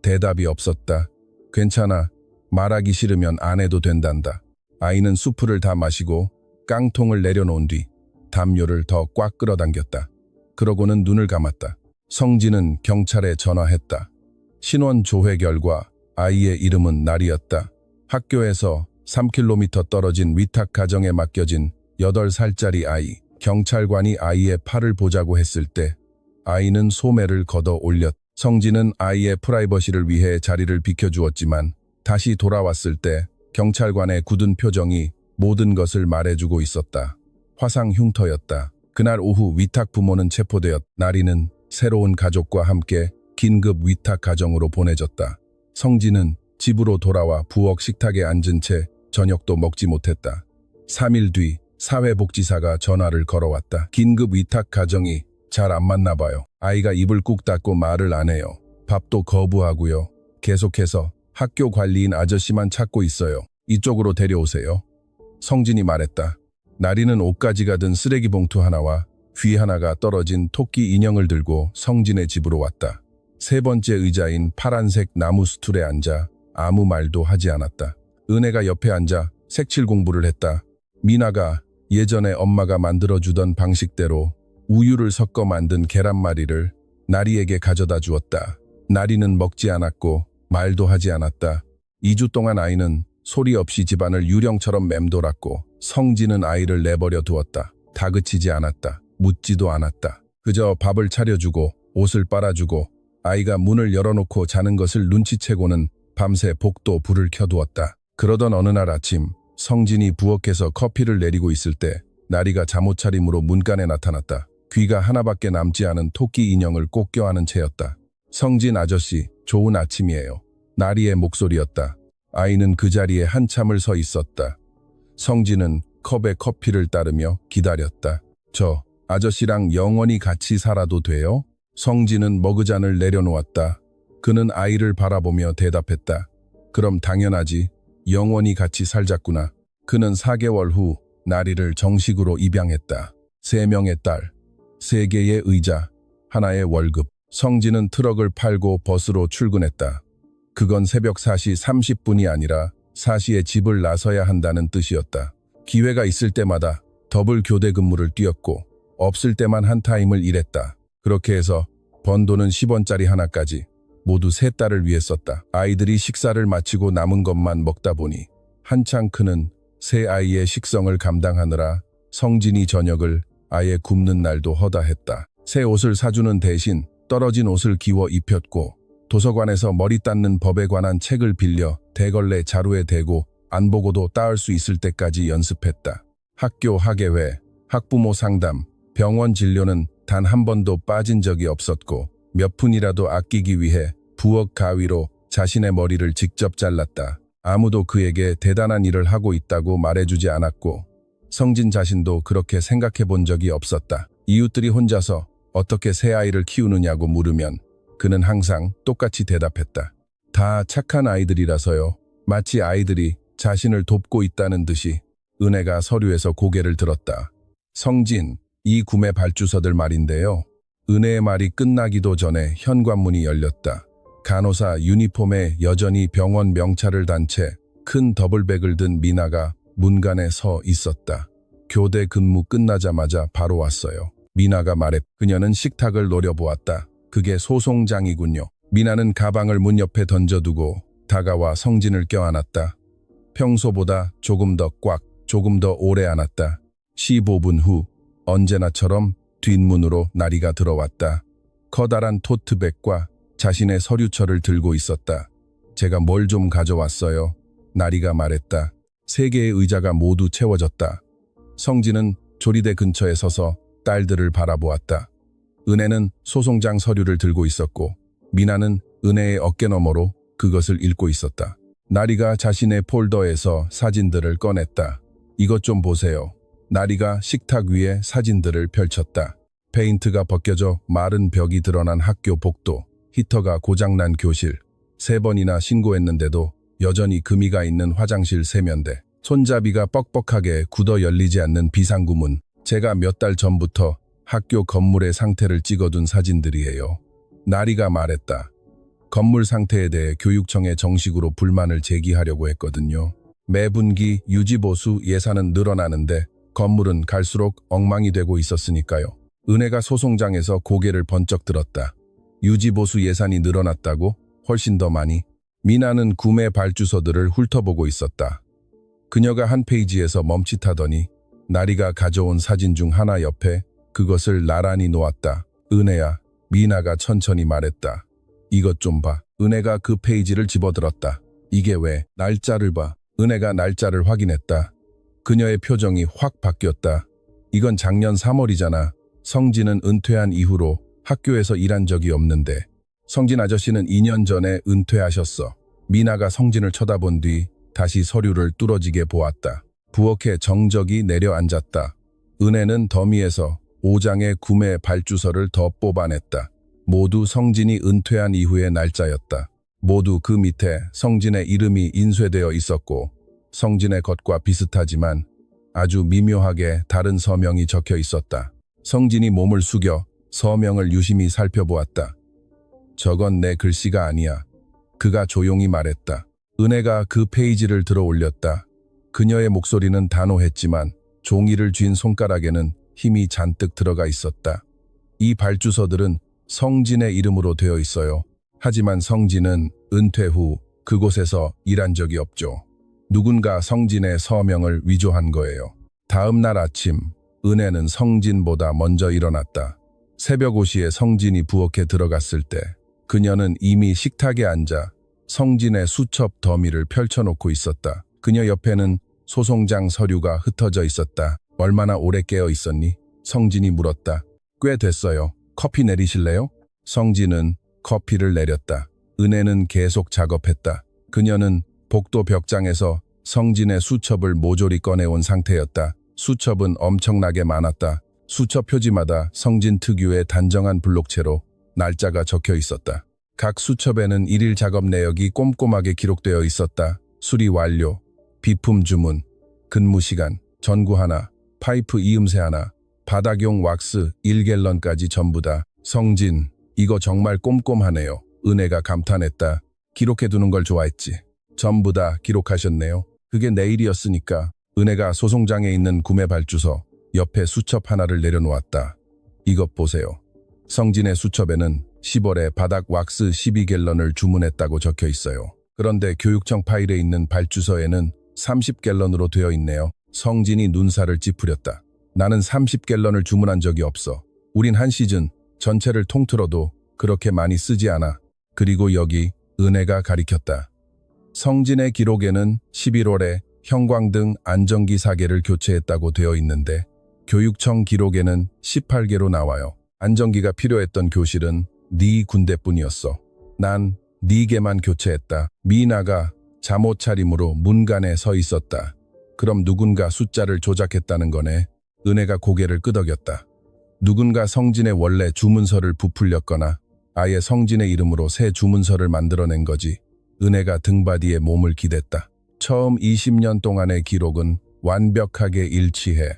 대답이 없었다. 괜찮아. 말하기 싫으면 안 해도 된단다. 아이는 수프를 다 마시고 깡통을 내려놓은 뒤 담요를 더 꽉 끌어당겼다. 그러고는 눈을 감았다. 성진은 경찰에 전화했다. 신원 조회 결과 아이의 이름은 날이었다. 학교에서 3km 떨어진 위탁 가정에 맡겨진 8살짜리 아이. 경찰관이 아이의 팔을 보자고 했을 때 아이는 소매를 걷어 올렸다. 성진은 아이의 프라이버시를 위해 자리를 비켜주었지만 다시 돌아왔을 때 경찰관의 굳은 표정이 모든 것을 말해주고 있었다. 화상 흉터였다. 그날 오후 위탁 부모는 체포되었다. 나리는 새로운 가족과 함께 긴급 위탁 가정으로 보내졌다. 성진은 집으로 돌아와 부엌 식탁에 앉은 채 저녁도 먹지 못했다. 3일 뒤 사회복지사가 전화를 걸어왔다. 긴급 위탁 가정이 잘 안 맞나 봐요. 아이가 입을 꾹 닫고 말을 안 해요. 밥도 거부하고요. 계속해서 학교 관리인 아저씨만 찾고 있어요. 이쪽으로 데려오세요. 성진이 말했다. 나리는 옷가지가 든 쓰레기 봉투 하나와 귀 하나가 떨어진 토끼 인형을 들고 성진의 집으로 왔다. 세 번째 의자인 파란색 나무 스툴에 앉아 아무 말도 하지 않았다. 은혜가 옆에 앉아 색칠 공부를 했다. 미나가 예전에 엄마가 만들어주던 방식대로 우유를 섞어 만든 계란말이를 나리에게 가져다 주었다. 나리는 먹지 않았고 말도 하지 않았다. 2주 동안 아이는 소리 없이 집안을 유령처럼 맴돌았고 성진은 아이를 내버려 두었다. 다그치지 않았다. 묻지도 않았다. 그저 밥을 차려주고 옷을 빨아주고 아이가 문을 열어놓고 자는 것을 눈치채고는 밤새 복도 불을 켜두었다. 그러던 어느 날 아침 성진이 부엌에서 커피를 내리고 있을 때 나리가 잠옷차림으로 문간에 나타났다. 귀가 하나밖에 남지 않은 토끼 인형을 꼭 껴안은 채였다. 성진 아저씨, 좋은 아침이에요. 나리의 목소리였다. 아이는 그 자리에 한참을 서 있었다. 성진은 컵에 커피를 따르며 기다렸다. 저 아저씨랑 영원히 같이 살아도 돼요? 성진은 머그잔을 내려놓았다. 그는 아이를 바라보며 대답했다. 그럼 당연하지. 영원히 같이 살자꾸나. 그는 4개월 후 나리를 정식으로 입양했다. 3명의 딸, 3개의 의자, 하나의 월급. 성진은 트럭을 팔고 버스로 출근했다. 그건 새벽 4시 30분이 아니라 4시에 집을 나서야 한다는 뜻이었다. 기회가 있을 때마다 더블 교대 근무를 뛰었고 없을 때만 한 타임을 일했다. 그렇게 해서 번 돈은 10원짜리 하나까지 모두 3딸을 위해 썼다. 아이들이 식사를 마치고 남은 것만 먹다 보니 한창 크는 새 아이의 식성을 감당하느라 성진이 저녁을 아예 굶는 날도 허다했다. 새 옷을 사주는 대신 떨어진 옷을 기워 입혔고 도서관에서 머리 닦는 법에 관한 책을 빌려 대걸레 자루에 대고 안 보고도 따을 수 있을 때까지 연습했다. 학교 학예회, 학부모 상담, 병원 진료는 단 한 번도 빠진 적이 없었고 몇 푼이라도 아끼기 위해 부엌 가위로 자신의 머리를 직접 잘랐다. 아무도 그에게 대단한 일을 하고 있다고 말해주지 않았고 성진 자신도 그렇게 생각해 본 적이 없었다. 이웃들이 혼자서 어떻게 새 아이를 키우느냐고 물으면 그는 항상 똑같이 대답했다. 다 착한 아이들이라서요. 마치 아이들이 자신을 돕고 있다는 듯이. 은혜가 서류에서 고개를 들었다. 성진, 이 구매 발주서들 말인데요. 은혜의 말이 끝나기도 전에 현관문이 열렸다. 간호사 유니폼에 여전히 병원 명찰을 단 채 큰 더블백을 든 미나가 문간에 서 있었다. 교대 근무 끝나자마자 바로 왔어요. 미나가 말했. 그녀는 식탁을 노려보았다. 그게 소송장이군요. 미나는 가방을 문 옆에 던져두고 다가와 성진을 껴안았다. 평소보다 조금 더 꽉, 조금 더 오래 안았다. 15분 후 언제나처럼 뒷문으로 나리가 들어왔다. 커다란 토트백과 자신의 서류철을 들고 있었다. 제가 뭘 좀 가져왔어요. 나리가 말했다. 3개의 의자가 모두 채워졌다. 성진은 조리대 근처에 서서 딸들을 바라보았다. 은혜는 소송장 서류를 들고 있었고 미나는 은혜의 어깨너머로 그것을 읽고 있었다. 나리가 자신의 폴더에서 사진들을 꺼냈다. 이것 좀 보세요. 나리가 식탁 위에 사진들을 펼쳤다. 페인트가 벗겨져 마른 벽이 드러난 학교 복도, 히터가 고장난 교실, 3번이나 신고했는데도 여전히 금이가 있는 화장실 세면대, 손잡이가 뻑뻑하게 굳어 열리지 않는 비상구문. 제가 몇 달 전부터 학교 건물의 상태를 찍어둔 사진들이에요. 나리가 말했다. 건물 상태에 대해 교육청에 정식으로 불만을 제기하려고 했거든요. 매 분기 유지보수 예산은 늘어나는데 건물은 갈수록 엉망이 되고 있었으니까요. 은혜가 소송장에서 고개를 번쩍 들었다. 유지보수 예산이 늘어났다고? 훨씬 더 많이? 미나는 구매 발주서들을 훑어보고 있었다. 그녀가 한 페이지에서 멈칫하더니 나리가 가져온 사진 중 하나 옆에 그것을 나란히 놓았다. 은혜야, 미나가 천천히 말했다. 이것 좀 봐. 은혜가 그 페이지를 집어들었다. 이게 왜? 날짜를 봐. 은혜가 날짜를 확인했다. 그녀의 표정이 확 바뀌었다. 이건 작년 3월이잖아. 성진은 은퇴한 이후로 학교에서 일한 적이 없는데. 성진 아저씨는 2년 전에 은퇴하셨어. 미나가 성진을 쳐다본 뒤 다시 서류를 뚫어지게 보았다. 부엌에 정적이 내려앉았다. 은혜는 더미에서 5장의 구매 발주서를 더 뽑아냈다. 모두 성진이 은퇴한 이후의 날짜였다. 모두 그 밑에 성진의 이름이 인쇄되어 있었고 성진의 것과 비슷하지만 아주 미묘하게 다른 서명이 적혀 있었다. 성진이 몸을 숙여 서명을 유심히 살펴보았다. 저건 내 글씨가 아니야. 그가 조용히 말했다. 은혜가 그 페이지를 들어 올렸다. 그녀의 목소리는 단호했지만 종이를 쥔 손가락에는 힘이 잔뜩 들어가 있었다. 이 발주서들은 성진의 이름으로 되어 있어요. 하지만 성진은 은퇴 후 그곳에서 일한 적이 없죠. 누군가 성진의 서명을 위조한 거예요. 다음 날 아침, 은혜는 성진보다 먼저 일어났다. 새벽 5시에 성진이 부엌에 들어갔을 때 그녀는 이미 식탁에 앉아 성진의 수첩 더미를 펼쳐놓고 있었다. 그녀 옆에는 소송장 서류가 흩어져 있었다. 얼마나 오래 깨어 있었니? 성진이 물었다. 꽤 됐어요. 커피 내리실래요? 성진은 커피를 내렸다. 은혜는 계속 작업했다. 그녀는 복도 벽장에서 성진의 수첩을 모조리 꺼내온 상태였다. 수첩은 엄청나게 많았다. 수첩 표지마다 성진 특유의 단정한 블록체로 날짜가 적혀 있었다. 각 수첩에는 일일 작업 내역이 꼼꼼하게 기록되어 있었다. 수리 완료, 비품 주문, 근무 시간, 전구 하나, 파이프 이음새 하나, 바닥용 왁스 1갤런까지 전부 다. 성진, 이거 정말 꼼꼼하네요. 은혜가 감탄했다. 기록해두는 걸 좋아했지. 전부 다 기록하셨네요. 그게 내일이었으니까. 은혜가 소송장에 있는 구매 발주서 옆에 수첩 하나를 내려놓았다. 이것 보세요. 성진의 수첩에는 10월에 바닥 왁스 12갤런을 주문했다고 적혀 있어요. 그런데 교육청 파일에 있는 발주서에는 30갤런으로 되어 있네요. 성진이 눈살을 찌푸렸다. 나는 30갤런을 주문한 적이 없어. 우린 한 시즌 전체를 통틀어도 그렇게 많이 쓰지 않아. 그리고 여기 은혜가 가리켰다. 성진의 기록에는 11월에 형광등 안전기 4개를 교체했다고 되어 있는데 교육청 기록에는 18개로 나와요. 안전기가 필요했던 교실은 네 군대뿐이었어. 난 4개만 교체했다. 미나가 잠옷 차림으로 문간에 서 있었다. 그럼 누군가 숫자를 조작했다는 거네. 은혜가 고개를 끄덕였다. 누군가 성진의 원래 주문서를 부풀렸거나 아예 성진의 이름으로 새 주문서를 만들어낸 거지. 은혜가 등받이에 몸을 기댔다. 처음 20년 동안의 기록은 완벽하게 일치해.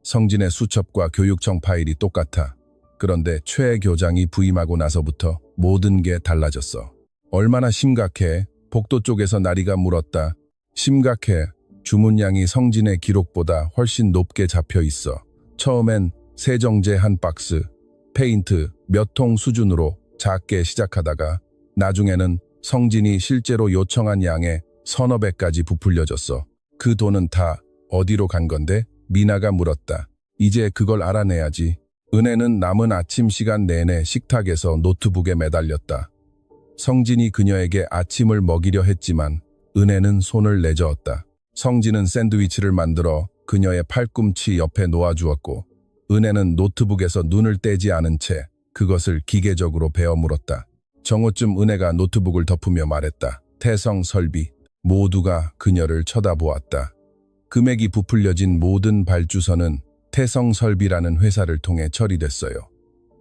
성진의 수첩과 교육청 파일이 똑같아. 그런데 최 교장이 부임하고 나서부터 모든 게 달라졌어. 얼마나 심각해? 복도 쪽에서 나리가 물었다. 심각해. 주문량이 성진의 기록보다 훨씬 높게 잡혀 있어. 처음엔 세정제 한 박스, 페인트 몇 통 수준으로 작게 시작하다가 나중에는 성진이 실제로 요청한 양의 서너 배까지 부풀려졌어. 그 돈은 다 어디로 간 건데? 미나가 물었다. 이제 그걸 알아내야지. 은혜는 남은 아침 시간 내내 식탁에서 노트북에 매달렸다. 성진이 그녀에게 아침을 먹이려 했지만 은혜는 손을 내저었다. 성진은 샌드위치를 만들어 그녀의 팔꿈치 옆에 놓아주었고 은혜는 노트북에서 눈을 떼지 않은 채 그것을 기계적으로 베어 물었다. 정오쯤 은혜가 노트북을 덮으며 말했다. 태성 설비. 모두가 그녀를 쳐다보았다. 금액이 부풀려진 모든 발주서는 태성설비라는 회사를 통해 처리됐어요.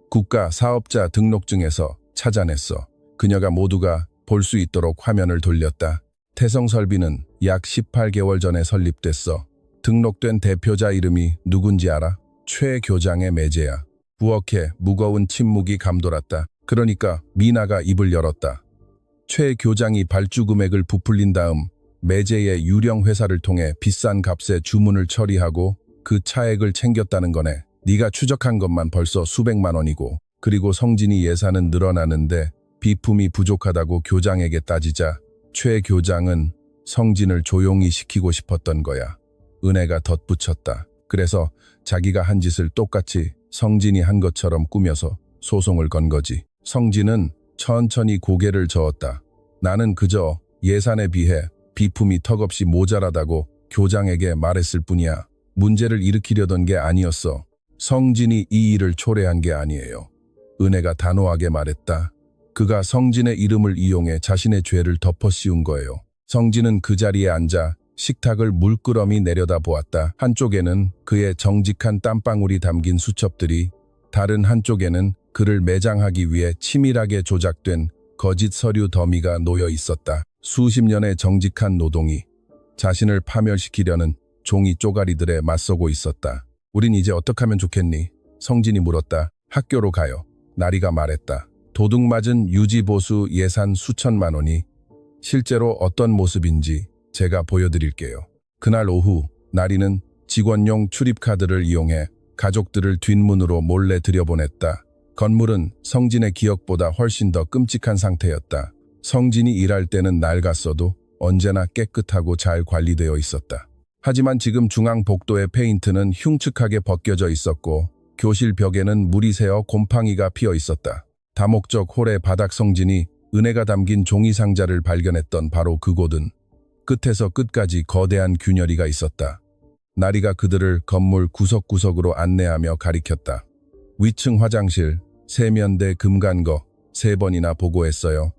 국가 사업자 등록증에서 찾아냈어. 그녀가 모두가 볼 수 있도록 화면을 돌렸다. 태성설비는 약 18개월 전에 설립됐어. 등록된 대표자 이름이 누군지 알아? 최 교장의 매제야. 부엌에 무거운 침묵이 감돌았다. 그러니까 미나가 입을 열었다. 최 교장이 발주 금액을 부풀린 다음 매제의 유령 회사를 통해 비싼 값에 주문을 처리하고 그 차액을 챙겼다는 거네. 네가 추적한 것만 벌써 수백만 원이고, 그리고 성진이 예산은 늘어나는데 비품이 부족하다고 교장에게 따지자 최 교장은 성진을 조용히 시키고 싶었던 거야. 은혜가 덧붙였다. 그래서 자기가 한 짓을 똑같이 성진이 한 것처럼 꾸며서 소송을 건 거지. 성진은 천천히 고개를 저었다. 나는 그저 예산에 비해 비품이 턱없이 모자라다고 교장에게 말했을 뿐이야. 문제를 일으키려던 게 아니었어. 성진이 이 일을 초래한 게 아니에요. 은혜가 단호하게 말했다. 그가 성진의 이름을 이용해 자신의 죄를 덮어씌운 거예요. 성진은 그 자리에 앉아 식탁을 물끄러미 내려다보았다. 한쪽에는 그의 정직한 땀방울이 담긴 수첩들이, 다른 한쪽에는 그를 매장하기 위해 치밀하게 조작된 거짓 서류 더미가 놓여 있었다. 수십 년의 정직한 노동이 자신을 파멸시키려는 종이 쪼가리들에 맞서고 있었다. 우린 이제 어떻게 하면 좋겠니? 성진이 물었다. 학교로 가요. 나리가 말했다. 도둑 맞은 유지보수 예산 수천만 원이 실제로 어떤 모습인지 제가 보여드릴게요. 그날 오후 나리는 직원용 출입카드를 이용해 가족들을 뒷문으로 몰래 들여보냈다. 건물은 성진의 기억보다 훨씬 더 끔찍한 상태였다. 성진이 일할 때는 낡았어도 언제나 깨끗하고 잘 관리되어 있었다. 하지만 지금 중앙 복도의 페인트는 흉측하게 벗겨져 있었고 교실 벽에는 물이 새어 곰팡이가 피어 있었다. 다목적 홀의 바닥. 성진이 은혜가 담긴 종이 상자를 발견했던 바로 그곳은 끝에서 끝까지 거대한 균열이가 있었다. 나리가 그들을 건물 구석구석으로 안내하며 가리켰다. 위층 화장실, 세면대 금간거 3번이나 보고했어요.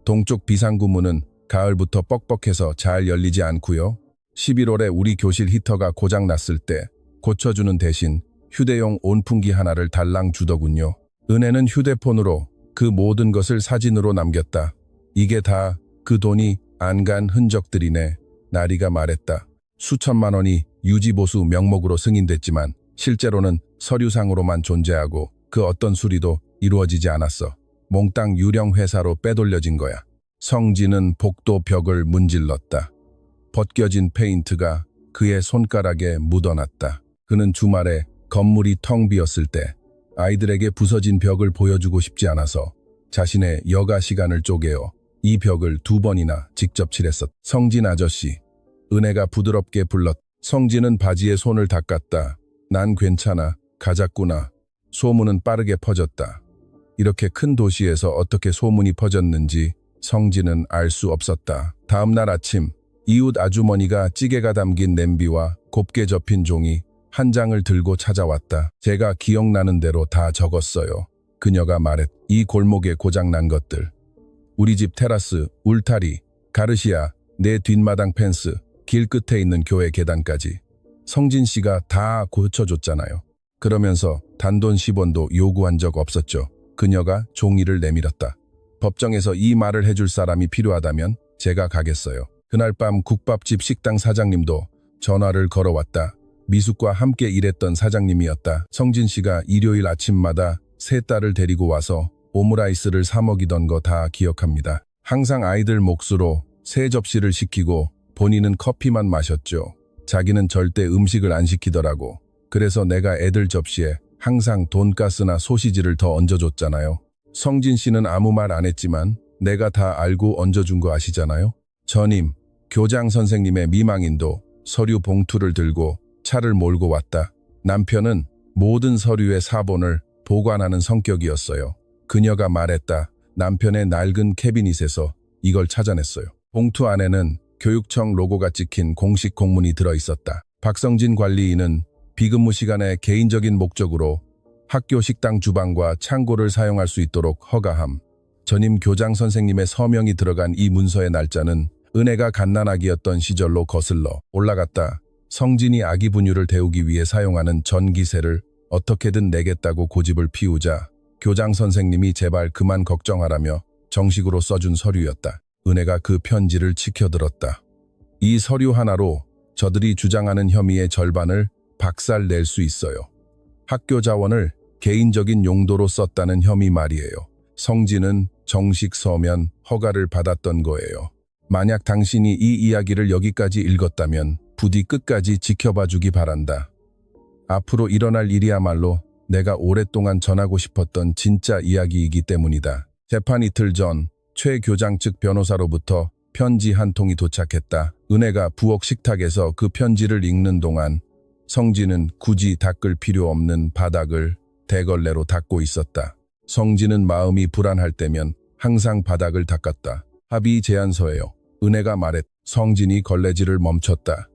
동쪽 비상구 문은 가을부터 뻑뻑해서 잘 열리지 않고요. 11월에 우리 교실 히터가 고장났을 때 고쳐주는 대신 휴대용 온풍기 하나를 달랑 주더군요. 은혜는 휴대폰으로 그 모든 것을 사진으로 남겼다. 이게 다 그 돈이 안 간 흔적들이네. 나리가 말했다. 수천만 원이 유지보수 명목으로 승인됐지만 실제로는 서류상으로만 존재하고 그 어떤 수리도 이루어지지 않았어. 몽땅 유령 회사로 빼돌려진 거야. 성진은 복도 벽을 문질렀다. 벗겨진 페인트가 그의 손가락에 묻어났다. 그는 주말에 건물이 텅 비었을 때 아이들에게 부서진 벽을 보여주고 싶지 않아서 자신의 여가 시간을 쪼개어 이 벽을 2번이나 직접 칠했었다. 성진 아저씨, 은혜가 부드럽게 불렀다. 성진은 바지에 손을 닦았다. 난 괜찮아. 가자꾸나. 소문은 빠르게 퍼졌다. 이렇게 큰 도시에서 어떻게 소문이 퍼졌는지 성진은 알 수 없었다. 다음 날 아침, 이웃 아주머니가 찌개가 담긴 냄비와 곱게 접힌 종이 한 장을 들고 찾아왔다. 제가 기억나는 대로 다 적었어요. 그녀가 말했. 이 골목에 고장난 것들. 우리 집 테라스, 울타리, 가르시아, 내 뒷마당 펜스, 길 끝에 있는 교회 계단까지. 성진 씨가 다 고쳐줬잖아요. 그러면서 단돈 10원도 요구한 적 없었죠. 그녀가 종이를 내밀었다. 법정에서 이 말을 해줄 사람이 필요하다면 제가 가겠어요. 그날 밤 국밥집 식당 사장님도 전화를 걸어왔다. 미숙과 함께 일했던 사장님이었다. 성진 씨가 일요일 아침마다 세 딸을 데리고 와서 오므라이스를 사 먹이던 거 다 기억합니다. 항상 아이들 몫으로 3접시를 시키고 본인은 커피만 마셨죠. 자기는 절대 음식을 안 시키더라고. 그래서 내가 애들 접시에 항상 돈가스나 소시지를 더 얹어줬잖아요. 성진 씨는 아무 말 안 했지만 내가 다 알고 얹어준 거 아시잖아요. 전임, 교장 선생님의 미망인도 서류 봉투를 들고 차를 몰고 왔다. 남편은 모든 서류의 사본을 보관하는 성격이었어요. 그녀가 말했다. 남편의 낡은 캐비닛에서 이걸 찾아냈어요. 봉투 안에는 교육청 로고가 찍힌 공식 공문이 들어있었다. 박성진 관리인은 비근무 시간에 개인적인 목적으로 학교 식당 주방과 창고를 사용할 수 있도록 허가함. 전임 교장 선생님의 서명이 들어간 이 문서의 날짜는 은혜가 갓난아기였던 시절로 거슬러 올라갔다. 성진이 아기 분유를 데우기 위해 사용하는 전기세를 어떻게든 내겠다고 고집을 피우자 교장 선생님이 제발 그만 걱정하라며 정식으로 써준 서류였다. 은혜가 그 편지를 치켜들었다. 이 서류 하나로 저들이 주장하는 혐의의 절반을 박살낼 수 있어요. 학교 자원을 개인적인 용도로 썼다는 혐의 말이에요. 성진은 정식 서면 허가를 받았던 거예요. 만약 당신이 이 이야기를 여기까지 읽었다면 부디 끝까지 지켜봐 주기 바란다. 앞으로 일어날 일이야말로 내가 오랫동안 전하고 싶었던 진짜 이야기이기 때문이다. 재판 이틀 전 최 교장 측 변호사로부터 편지 한 통이 도착했다. 은혜가 부엌 식탁에서 그 편지를 읽는 동안 성진은 굳이 닦을 필요 없는 바닥을 대걸레로 닦고 있었다. 성진은 마음이 불안할 때면 항상 바닥을 닦았다. 합의 제안서예요. 은혜가 말했. 성진이 걸레질을 멈췄다.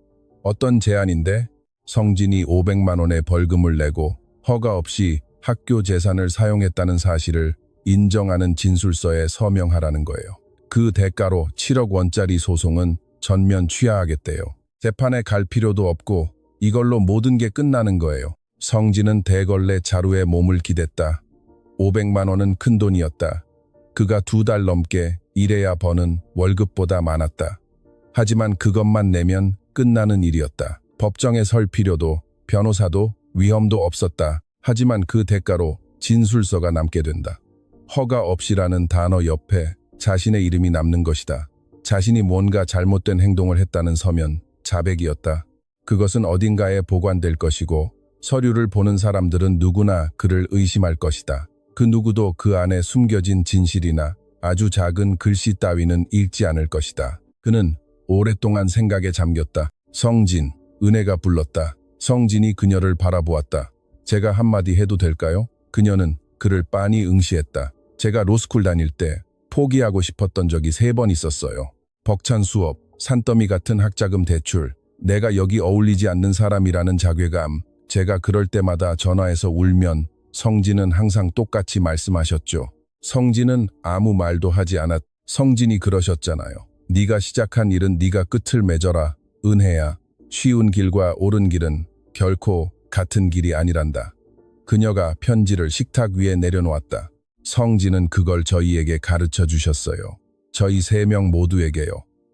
어떤 제안인데? 성진이 500만 원의 벌금을 내고 허가 없이 학교 재산을 사용했다는 사실을 인정하는 진술서에 서명하라는 거예요. 그 대가로 7억 원짜리 소송은 전면 취하하겠대요. 재판에 갈 필요도 없고 이걸로 모든 게 끝나는 거예요. 성진은 대걸레 자루에 몸을 기댔다. 500만 원은 큰 돈이었다. 그가 2달 넘게 일해야 버는 월급보다 많았다. 하지만 그것만 내면 끝나는 일이었다. 법정에 설 필요도 변호사도 위험도 없었다. 하지만 그 대가로 진술서가 남게 된다. 허가 없이라는 단어 옆에 자신의 이름이 남는 것이다. 자신이 뭔가 잘못된 행동을 했다는 서면, 자백이었다. 그것은 어딘가에 보관될 것이고 서류를 보는 사람들은 누구나 그를 의심할 것이다. 그 누구도 그 안에 숨겨진 진실이나 아주 작은 글씨 따위는 읽지 않을 것이다. 그는 오랫동안 생각에 잠겼다. 성진, 은혜가 불렀다. 성진이 그녀를 바라보았다. 제가 한마디 해도 될까요? 그녀는 그를 빤히 응시했다. 제가 로스쿨 다닐 때 포기하고 싶었던 적이 3번 있었어요. 벅찬 수업, 산더미 같은 학자금 대출, 내가 여기 어울리지 않는 사람이라는 자괴감. 제가 그럴 때마다 전화해서 울면 성진은 항상 똑같이 말씀하셨죠. 성진은 아무 말도 하지 않았. 성진이 그러셨잖아요. 네가 시작한 일은 네가 끝을 맺어라. 은혜야. 쉬운 길과 옳은 길은 결코 같은 길이 아니란다. 그녀가 편지를 식탁 위에 내려놓았다. 성진은 그걸 저희에게 가르쳐 주셨어요. 저희 3명 모두에게요.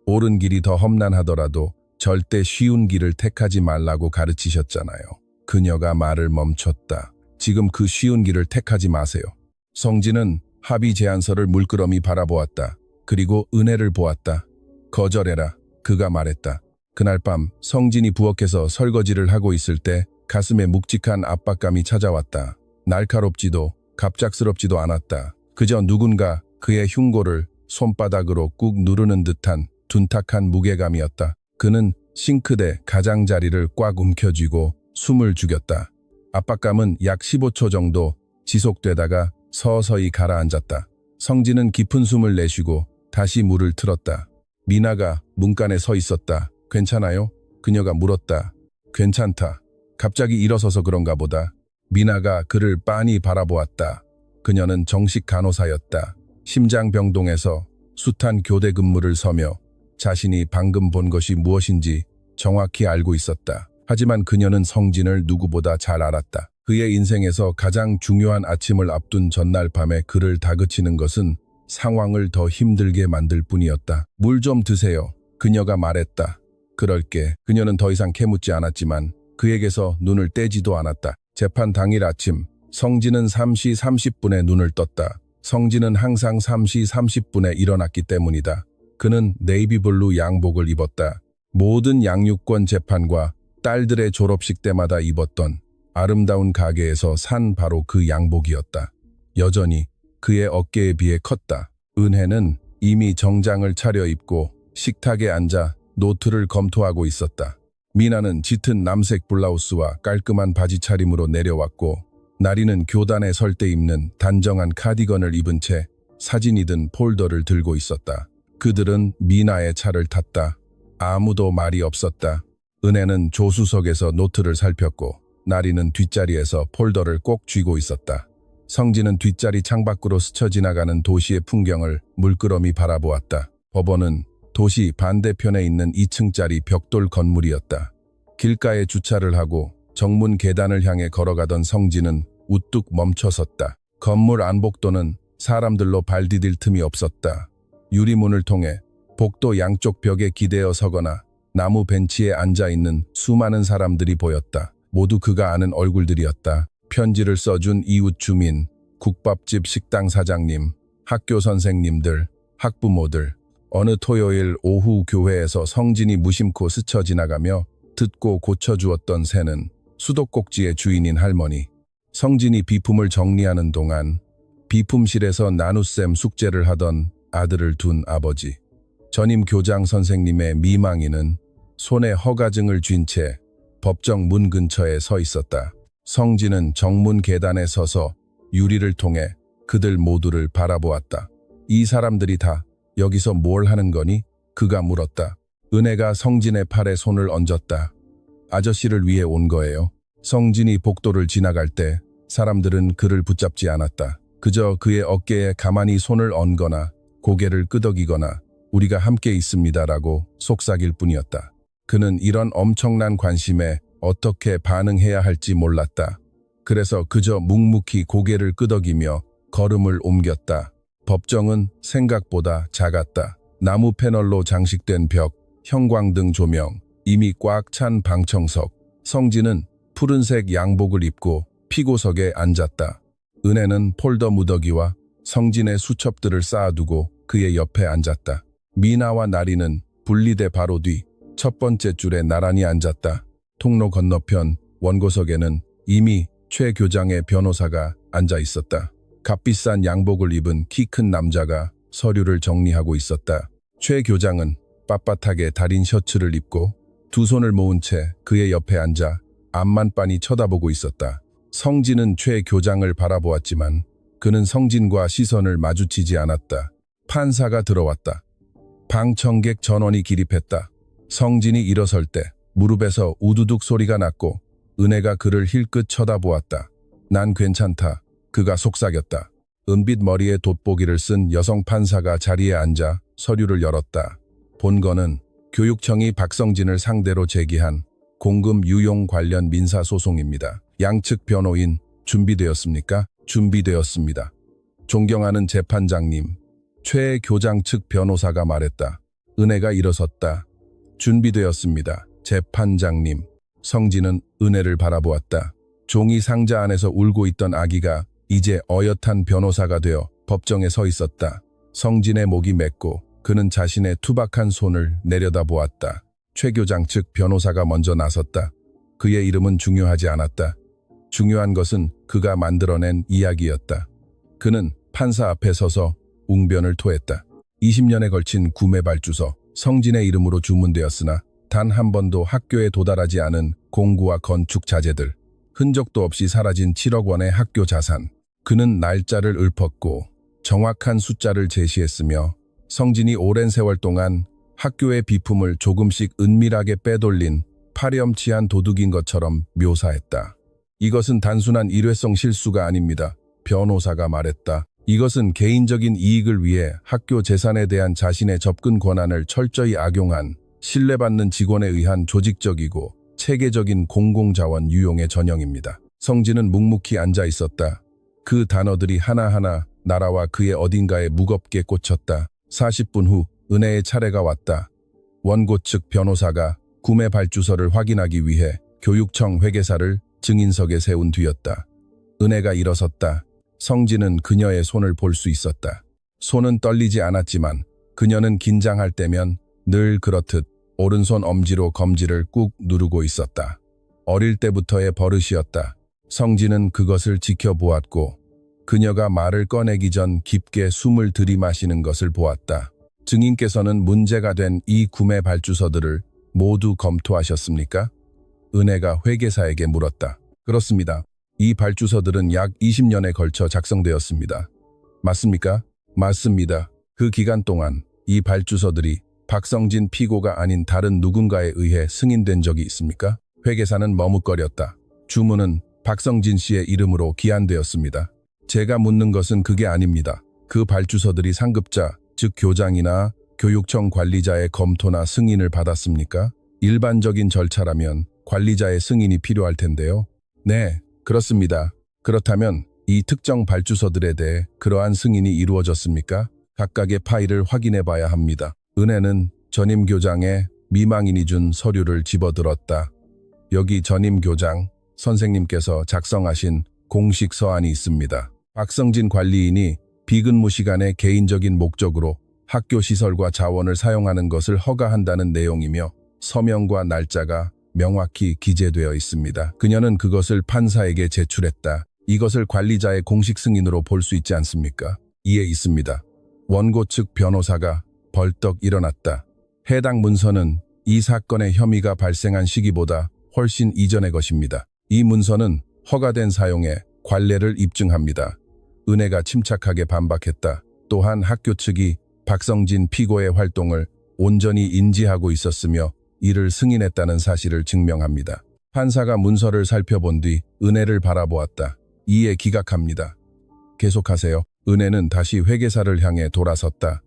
옳은 길이 더 험난하더라도 절대 쉬운 길을 택하지 말라고 가르치셨잖아요. 그녀가 말을 멈췄다. 지금 그 쉬운 길을 택하지 마세요. 성진은 합의 제안서를 물끄러미 바라보았다. 그리고 은혜를 보았다. 거절해라. 그가 말했다. 그날 밤 성진이 부엌에서 설거지를 하고 있을 때 가슴에 묵직한 압박감이 찾아왔다. 날카롭지도 갑작스럽지도 않았다. 그저 누군가 그의 흉골을 손바닥으로 꾹 누르는 듯한 둔탁한 무게감이었다. 그는 싱크대 가장자리를 꽉 움켜쥐고 숨을 죽였다. 압박감은 약 15초 정도 지속되다가 서서히 가라앉았다. 성진은 깊은 숨을 내쉬고 다시 물을 틀었다. 미나가 문간에 서 있었다. 괜찮아요? 그녀가 물었다. 괜찮다. 갑자기 일어서서 그런가 보다. 미나가 그를 빤히 바라보았다. 그녀는 정식 간호사였다. 심장병동에서 숱한 교대 근무를 서며 자신이 방금 본 것이 무엇인지 정확히 알고 있었다. 하지만 그녀는 성진을 누구보다 잘 알았다. 그의 인생에서 가장 중요한 아침을 앞둔 전날 밤에 그를 다그치는 것은 상황을 더 힘들게 만들 뿐이었다. 물 좀 드세요. 그녀가 말했다. 그럴게. 그녀는 더 이상 캐묻지 않았지만 그에게서 눈을 떼지도 않았다. 재판 당일 아침, 성진은 3시 30분에 눈을 떴다. 성진은 항상 3시 30분에 일어났기 때문이다. 그는 네이비블루 양복을 입었다. 모든 양육권 재판과 딸들의 졸업식 때마다 입었던 아름다운 가게에서 산 바로 그 양복이었다. 여전히 그의 어깨에 비해 컸다. 은혜는 이미 정장을 차려입고 식탁에 앉아 노트를 검토하고 있었다. 미나는 짙은 남색 블라우스와 깔끔한 바지 차림으로 내려왔고 나리는 교단에 설 때 입는 단정한 카디건을 입은 채 사진이 든 폴더를 들고 있었다. 그들은 미나의 차를 탔다. 아무도 말이 없었다. 은혜는 조수석에서 노트를 살폈고 나리는 뒷자리에서 폴더를 꼭 쥐고 있었다. 성진은 뒷자리 창밖으로 스쳐 지나가는 도시의 풍경을 물끄러미 바라보았다. 법원은 도시 반대편에 있는 2층짜리 벽돌 건물이었다. 길가에 주차를 하고 정문 계단을 향해 걸어가던 성진은 우뚝 멈춰섰다. 건물 안복도는 사람들로 발 디딜 틈이 없었다. 유리문을 통해 복도 양쪽 벽에 기대어 서거나 나무 벤치에 앉아있는 수많은 사람들이 보였다. 모두 그가 아는 얼굴들이었다. 편지를 써준 이웃 주민, 국밥집 식당 사장님, 학교 선생님들, 학부모들. 어느 토요일 오후 교회에서 성진이 무심코 스쳐 지나가며 듣고 고쳐주었던 새는 수도꼭지의 주인인 할머니. 성진이 비품을 정리하는 동안 비품실에서 나눗셈 숙제를 하던 아들을 둔 아버지. 전임 교장 선생님의 미망이는 손에 허가증을 쥔 채 법정 문 근처에 서 있었다. 성진은 정문 계단에 서서 유리를 통해 그들 모두를 바라보았다. 이 사람들이 다 여기서 뭘 하는 거니? 그가 물었다. 은혜가 성진의 팔에 손을 얹었다. 아저씨를 위해 온 거예요. 성진이 복도를 지나갈 때 사람들은 그를 붙잡지 않았다. 그저 그의 어깨에 가만히 손을 얹거나 고개를 끄덕이거나 우리가 함께 있습니다라고 속삭일 뿐이었다. 그는 이런 엄청난 관심에 어떻게 반응해야 할지 몰랐다. 그래서 그저 묵묵히 고개를 끄덕이며 걸음을 옮겼다. 법정은 생각보다 작았다. 나무 패널로 장식된 벽, 형광등 조명, 이미 꽉 찬 방청석. 성진은 푸른색 양복을 입고 피고석에 앉았다. 은혜는 폴더 무더기와 성진의 수첩들을 쌓아두고 그의 옆에 앉았다. 미나와 나리는 분리대 바로 뒤 첫 번째 줄에 나란히 앉았다. 통로 건너편 원고석에는 이미 최 교장의 변호사가 앉아 있었다. 값비싼 양복을 입은 키 큰 남자가 서류를 정리하고 있었다. 최 교장은 빳빳하게 다린 셔츠를 입고 두 손을 모은 채 그의 옆에 앉아 앞만 빤히 쳐다보고 있었다. 성진은 최 교장을 바라보았지만 그는 성진과 시선을 마주치지 않았다. 판사가 들어왔다. 방청객 전원이 기립했다. 성진이 일어설 때 무릎에서 우두둑 소리가 났고 은혜가 그를 힐끗 쳐다보았다. 난 괜찮다. 그가 속삭였다. 은빛 머리에 돋보기를 쓴 여성 판사가 자리에 앉아 서류를 열었다. 본건은 교육청이 박성진을 상대로 제기한 공금 유용 관련 민사소송입니다. 양측 변호인 준비되었습니까? 준비되었습니다. 존경하는 재판장님, 최 교장 측 변호사가 말했다. 은혜가 일어섰다. 준비되었습니다. 재판장님. 성진은 은혜를 바라보았다. 종이 상자 안에서 울고 있던 아기가 이제 어엿한 변호사가 되어 법정에 서 있었다. 성진의 목이 맺고 그는 자신의 투박한 손을 내려다보았다. 최 교장 측 변호사가 먼저 나섰다. 그의 이름은 중요하지 않았다. 중요한 것은 그가 만들어낸 이야기였다. 그는 판사 앞에 서서 웅변을 토했다. 20년에 걸친 구매 발주서, 성진의 이름으로 주문되었으나 단 한 번도 학교에 도달하지 않은 공구와 건축 자재들, 흔적도 없이 사라진 7억 원의 학교 자산. 그는 날짜를 읊었고 정확한 숫자를 제시했으며 성진이 오랜 세월 동안 학교의 비품을 조금씩 은밀하게 빼돌린 파렴치한 도둑인 것처럼 묘사했다. 이것은 단순한 일회성 실수가 아닙니다. 변호사가 말했다. 이것은 개인적인 이익을 위해 학교 재산에 대한 자신의 접근 권한을 철저히 악용한 신뢰받는 직원에 의한 조직적이고 체계적인 공공자원 유용의 전형입니다. 성진은 묵묵히 앉아 있었다. 그 단어들이 하나하나 나라와 그의 어딘가에 무겁게 꽂혔다. 40분 후 은혜의 차례가 왔다. 원고 측 변호사가 구매 발주서를 확인하기 위해 교육청 회계사를 증인석에 세운 뒤였다. 은혜가 일어섰다. 성진은 그녀의 손을 볼 수 있었다. 손은 떨리지 않았지만 그녀는 긴장할 때면 늘 그렇듯 오른손 엄지로 검지를 꾹 누르고 있었다. 어릴 때부터의 버릇이었다. 성진은 그것을 지켜보았고 그녀가 말을 꺼내기 전 깊게 숨을 들이마시는 것을 보았다. 증인께서는 문제가 된 이 구매 발주서들을 모두 검토하셨습니까? 은혜가 회계사에게 물었다. 그렇습니다. 이 발주서들은 약 20년에 걸쳐 작성되었습니다. 맞습니까? 맞습니다. 그 기간 동안 이 발주서들이 박성진 피고가 아닌 다른 누군가에 의해 승인된 적이 있습니까? 회계사는 머뭇거렸다. 주문은 박성진 씨의 이름으로 기한되었습니다. 제가 묻는 것은 그게 아닙니다. 그 발주서들이 상급자, 즉 교장이나 교육청 관리자의 검토나 승인을 받았습니까? 일반적인 절차라면 관리자의 승인이 필요할 텐데요. 네, 그렇습니다. 그렇다면 이 특정 발주소들에 대해 그러한 승인이 이루어졌습니까? 각각의 파일을 확인해 봐야 합니다. 은혜는 전임 교장의 미망인이 준 서류를 집어들었다. 여기 전임 교장 선생님께서 작성하신 공식 서한이 있습니다. 박성진 관리인이 비근무 시간에 개인적인 목적으로 학교 시설과 자원을 사용하는 것을 허가한다는 내용이며 서명과 날짜가 명확히 기재되어 있습니다. 그녀는 그것을 판사에게 제출했다. 이것을 관리자의 공식 승인으로 볼 수 있지 않습니까? 이에 있습니다. 원고 측 변호사가 벌떡 일어났다. 해당 문서는 이 사건의 혐의가 발생한 시기보다 훨씬 이전의 것입니다. 이 문서는 허가된 사용에 관례를 입증합니다. 은혜가 침착하게 반박했다. 또한 학교 측이 박성진 피고의 활동을 온전히 인지하고 있었으며 이를 승인했다는 사실을 증명합니다. 판사가 문서를 살펴본 뒤 은혜를 바라보았다. 이에 기각합니다. 계속하세요. 은혜는 다시 회계사를 향해 돌아섰다.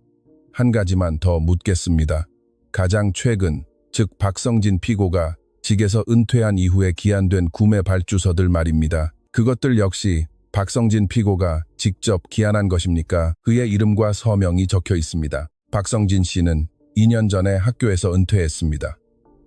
한 가지만 더 묻겠습니다. 가장 최근, 즉 박성진 피고가 직에서 은퇴한 이후에 기한된 구매 발주서들 말입니다. 그것들 역시 박성진 피고가 직접 기한한 것입니까? 그의 이름과 서명이 적혀 있습니다. 박성진 씨는 2년 전에 학교에서 은퇴했습니다.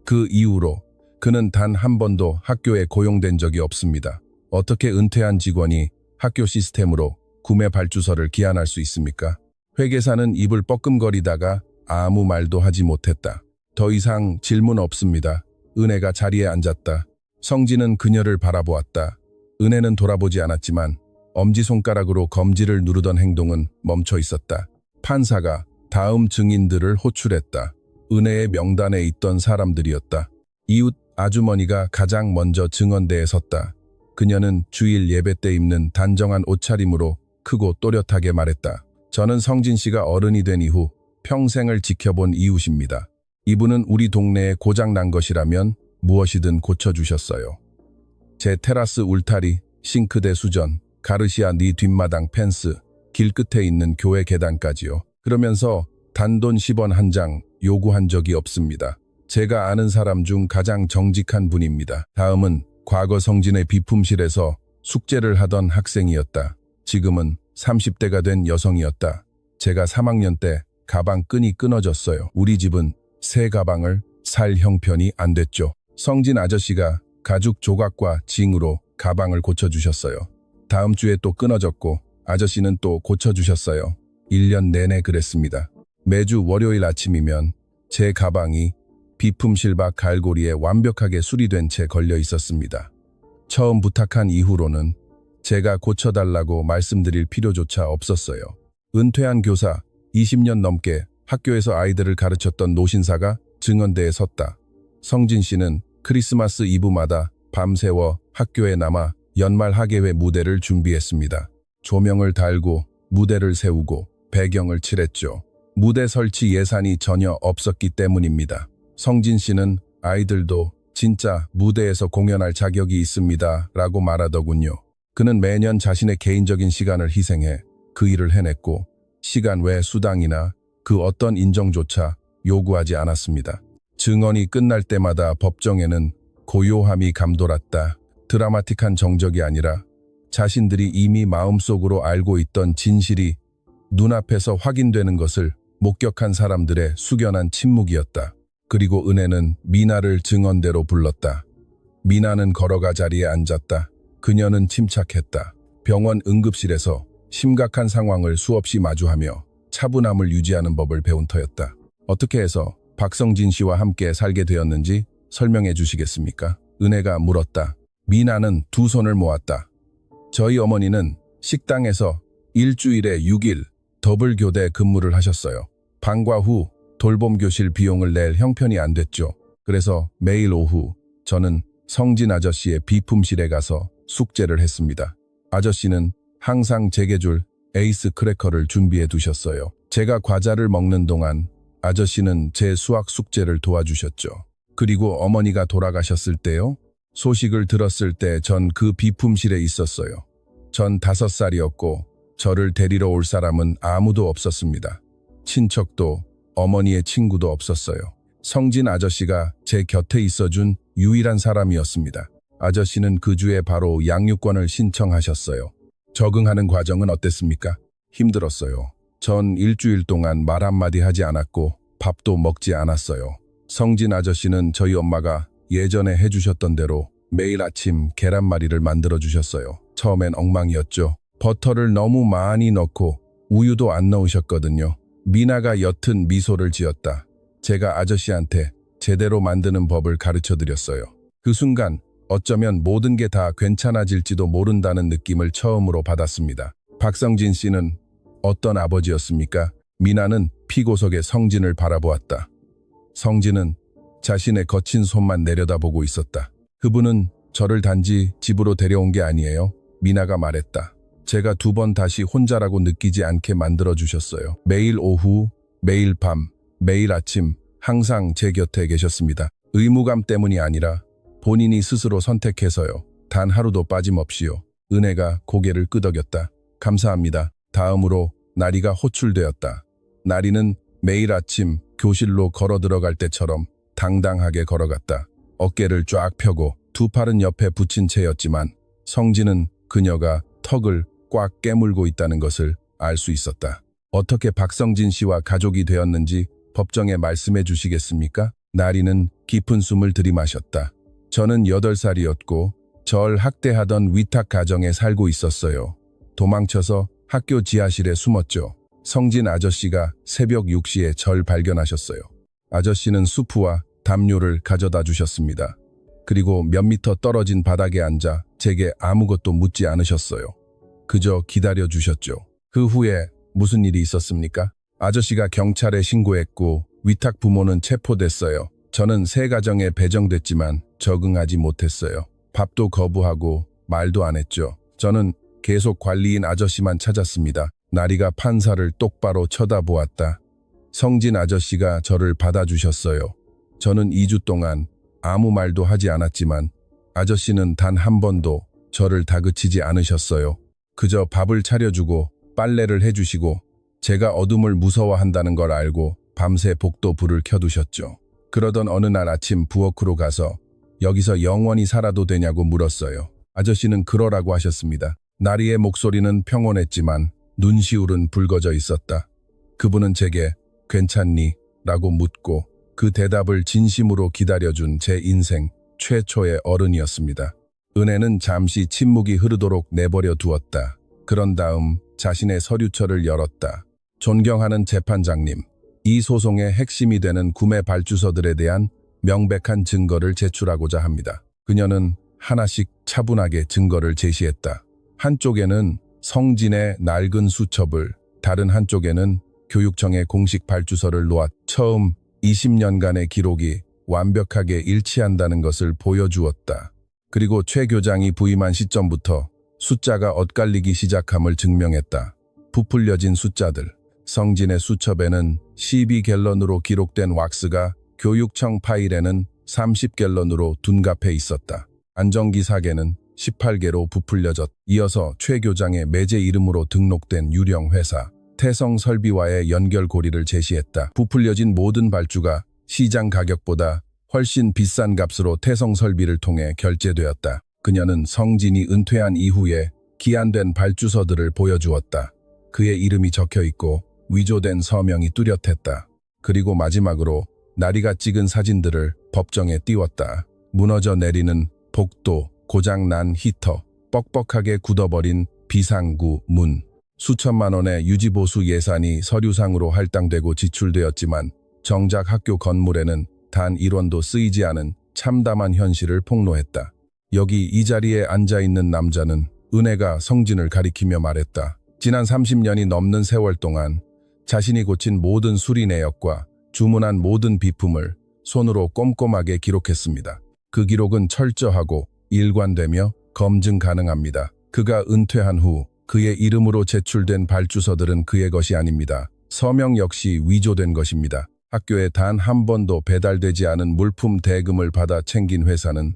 그 이후로 그는 단 한 번도 학교에 고용된 적이 없습니다. 어떻게 은퇴한 직원이 학교 시스템으로 구매 발주서를 기한할 수 있습니까? 회계사는 입을 뻐끔거리다가 아무 말도 하지 못했다. 더 이상 질문 없습니다. 은혜가 자리에 앉았다. 성진은 그녀를 바라보았다. 은혜는 돌아보지 않았지만 엄지손가락으로 검지를 누르던 행동은 멈춰 있었다. 판사가 다음 증인들을 호출했다. 은혜의 명단에 있던 사람들이었다. 이웃 아주머니가 가장 먼저 증언대에 섰다. 그녀는 주일 예배 때 입는 단정한 옷차림으로 크고 또렷하게 말했다. 저는 성진 씨가 어른이 된 이후 평생을 지켜본 이웃입니다. 이분은 우리 동네에 고장 난 것이라면 무엇이든 고쳐주셨어요. 제 테라스 울타리, 싱크대 수전, 가르시아 네 뒷마당 펜스, 길 끝에 있는 교회 계단까지요. 그러면서 단돈 10원 한 장 요구한 적이 없습니다. 제가 아는 사람 중 가장 정직한 분입니다. 다음은 과거 성진의 비품실에서 숙제를 하던 학생이었다. 지금은 30대가 된 여성이었다. 제가 3학년 때 가방 끈이 끊어졌어요. 우리 집은 새 가방을 살 형편이 안 됐죠. 성진 아저씨가 가죽 조각과 징으로 가방을 고쳐주셨어요. 다음 주에 또 끊어졌고 아저씨는 또 고쳐주셨어요. 1년 내내 그랬습니다. 매주 월요일 아침이면 제 가방이 비품실 밖 갈고리에 완벽하게 수리된 채 걸려 있었습니다. 처음 부탁한 이후로는 제가 고쳐달라고 말씀드릴 필요조차 없었어요. 은퇴한 교사 20년 넘게 학교에서 아이들을 가르쳤던 노신사가 증언대에 섰다. 성진 씨는 크리스마스 이브마다 밤새워 학교에 남아 연말 학예회 무대를 준비했습니다. 조명을 달고 무대를 세우고 배경을 칠했죠. 무대 설치 예산이 전혀 없었기 때문입니다. 성진 씨는 아이들도 진짜 무대에서 공연할 자격이 있습니다 라고 말하더군요. 그는 매년 자신의 개인적인 시간을 희생해 그 일을 해냈고 시간 외 수당이나 그 어떤 인정조차 요구하지 않았습니다. 증언이 끝날 때마다 법정에는 고요함이 감돌았다. 드라마틱한 정적이 아니라 자신들이 이미 마음속으로 알고 있던 진실이 눈앞에서 확인되는 것을 목격한 사람들의 숙연한 침묵이었다. 그리고 은혜는 미나를 증언대로 불렀다. 미나는 걸어가 자리에 앉았다. 그녀는 침착했다. 병원 응급실에서 심각한 상황을 수없이 마주하며 차분함을 유지하는 법을 배운 터였다. 어떻게 해서 박성진 씨와 함께 살게 되었는지 설명해 주시겠습니까? 은혜가 물었다. 미나는 두 손을 모았다. 저희 어머니는 식당에서 일주일에 6일 더블 교대 근무를 하셨어요. 방과 후 돌봄 교실 비용을 낼 형편이 안 됐죠. 그래서 매일 오후 저는 성진 아저씨의 비품실에 가서 숙제를 했습니다. 아저씨는 항상 제게 줄 에이스 크래커를 준비해 두셨어요. 제가 과자를 먹는 동안 아저씨는 제 수학 숙제를 도와주셨죠. 그리고 어머니가 돌아가셨을 때요. 소식을 들었을 때 전 그 비품실에 있었어요. 전 5살이었고 저를 데리러 올 사람은 아무도 없었습니다. 친척도 어머니의 친구도 없었어요. 성진 아저씨가 제 곁에 있어준 유일한 사람이었습니다. 아저씨는 그 주에 바로 양육권을 신청하셨어요. 적응하는 과정은 어땠습니까? 힘들었어요. 전 일주일 동안 말 한마디 하지 않았고 밥도 먹지 않았어요. 성진 아저씨는 저희 엄마가 예전에 해주셨던 대로 매일 아침 계란말이를 만들어 주셨어요. 처음엔 엉망이었죠. 버터를 너무 많이 넣고 우유도 안 넣으셨거든요. 미나가 옅은 미소를 지었다. 제가 아저씨한테 제대로 만드는 법을 가르쳐 드렸어요. 그 순간 어쩌면 모든 게 다 괜찮아질지도 모른다는 느낌을 처음으로 받았습니다. 박성진 씨는 어떤 아버지였습니까? 미나는 피고석의 성진을 바라보았다. 성진은 자신의 거친 손만 내려다보고 있었다. 그분은 저를 단지 집으로 데려온 게 아니에요. 미나가 말했다. 제가 2번 다시 혼자라고 느끼지 않게 만들어주셨어요. 매일 오후, 매일 밤, 매일 아침 항상 제 곁에 계셨습니다. 의무감 때문이 아니라 본인이 스스로 선택해서요. 단 하루도 빠짐없이요. 은혜가 고개를 끄덕였다. 감사합니다. 다음으로 나리가 호출되었다. 나리는 매일 아침 교실로 걸어 들어갈 때처럼 당당하게 걸어갔다. 어깨를 쫙 펴고 2 팔은 옆에 붙인 채였지만 성진은 그녀가 턱을 꽉 깨물고 있다는 것을 알 수 있었다. 어떻게 박성진 씨와 가족이 되었는지 법정에 말씀해 주시겠습니까? 나리는 깊은 숨을 들이마셨다. 저는 8살이었고 절 학대하던 위탁 가정에 살고 있었어요. 도망쳐서 학교 지하실에 숨었죠. 성진 아저씨가 새벽 6시에 절 발견하셨어요. 아저씨는 수프와 담요를 가져다 주셨습니다. 그리고 몇 미터 떨어진 바닥에 앉아 제게 아무것도 묻지 않으셨어요. 그저 기다려 주셨죠. 그 후에 무슨 일이 있었습니까? 아저씨가 경찰에 신고했고 위탁 부모는 체포됐어요. 저는 새 가정에 배정됐지만 적응하지 못했어요. 밥도 거부하고 말도 안 했죠. 저는 계속 관리인 아저씨만 찾았습니다. 나리가 판사를 똑바로 쳐다보았다. 성진 아저씨가 저를 받아주셨어요. 저는 2주 동안 아무 말도 하지 않았지만 아저씨는 단 한 번도 저를 다그치지 않으셨어요. 그저 밥을 차려주고 빨래를 해주시고 제가 어둠을 무서워한다는 걸 알고 밤새 복도 불을 켜두셨죠. 그러던 어느 날 아침 부엌으로 가서 여기서 영원히 살아도 되냐고 물었어요. 아저씨는 그러라고 하셨습니다. 나리의 목소리는 평온했지만 눈시울은 붉어져 있었다. 그분은 제게 괜찮니? 라고 묻고 그 대답을 진심으로 기다려준 제 인생 최초의 어른이었습니다. 은혜는 잠시 침묵이 흐르도록 내버려 두었다. 그런 다음 자신의 서류처를 열었다. 존경하는 재판장님, 이 소송의 핵심이 되는 구매 발주서들에 대한 명백한 증거를 제출하고자 합니다. 그녀는 하나씩 차분하게 증거를 제시했다. 한쪽에는 성진의 낡은 수첩을, 다른 한쪽에는 교육청의 공식 발주서를 놓아 처음 20년간의 기록이 완벽하게 일치한다는 것을 보여주었다. 그리고 최 교장이 부임한 시점부터 숫자가 엇갈리기 시작함을 증명했다. 부풀려진 숫자들. 성진의 수첩에는 12갤런으로 기록된 왁스가 교육청 파일에는 30갤런으로 둔갑해 있었다. 안정기 사계는 18개로 부풀려졌. 이어서 최 교장의 매제 이름으로 등록된 유령 회사 태성설비와의 연결고리를 제시했다. 부풀려진 모든 발주가 시장 가격보다 훨씬 비싼 값으로 태성설비를 통해 결제되었다. 그녀는 성진이 은퇴한 이후에 기한된 발주서들을 보여주었다. 그의 이름이 적혀있고 위조된 서명이 뚜렷했다. 그리고 마지막으로 나리가 찍은 사진들을 법정에 띄웠다. 무너져 내리는 복도, 고장난 히터, 뻑뻑하게 굳어버린 비상구 문. 수천만 원의 유지보수 예산이 서류상으로 할당되고 지출되었지만 정작 학교 건물에는 단 1원도 쓰이지 않은 참담한 현실을 폭로했다. 여기 이 자리에 앉아있는 남자는 은혜가 성진을 가리키며 말했다. 지난 30년이 넘는 세월 동안 자신이 고친 모든 수리 내역과 주문한 모든 비품을 손으로 꼼꼼하게 기록했습니다. 그 기록은 철저하고 일관되며 검증 가능합니다. 그가 은퇴한 후 그의 이름으로 제출된 발주서들은 그의 것이 아닙니다. 서명 역시 위조된 것입니다. 학교에 단 한 번도 배달되지 않은 물품 대금을 받아 챙긴 회사는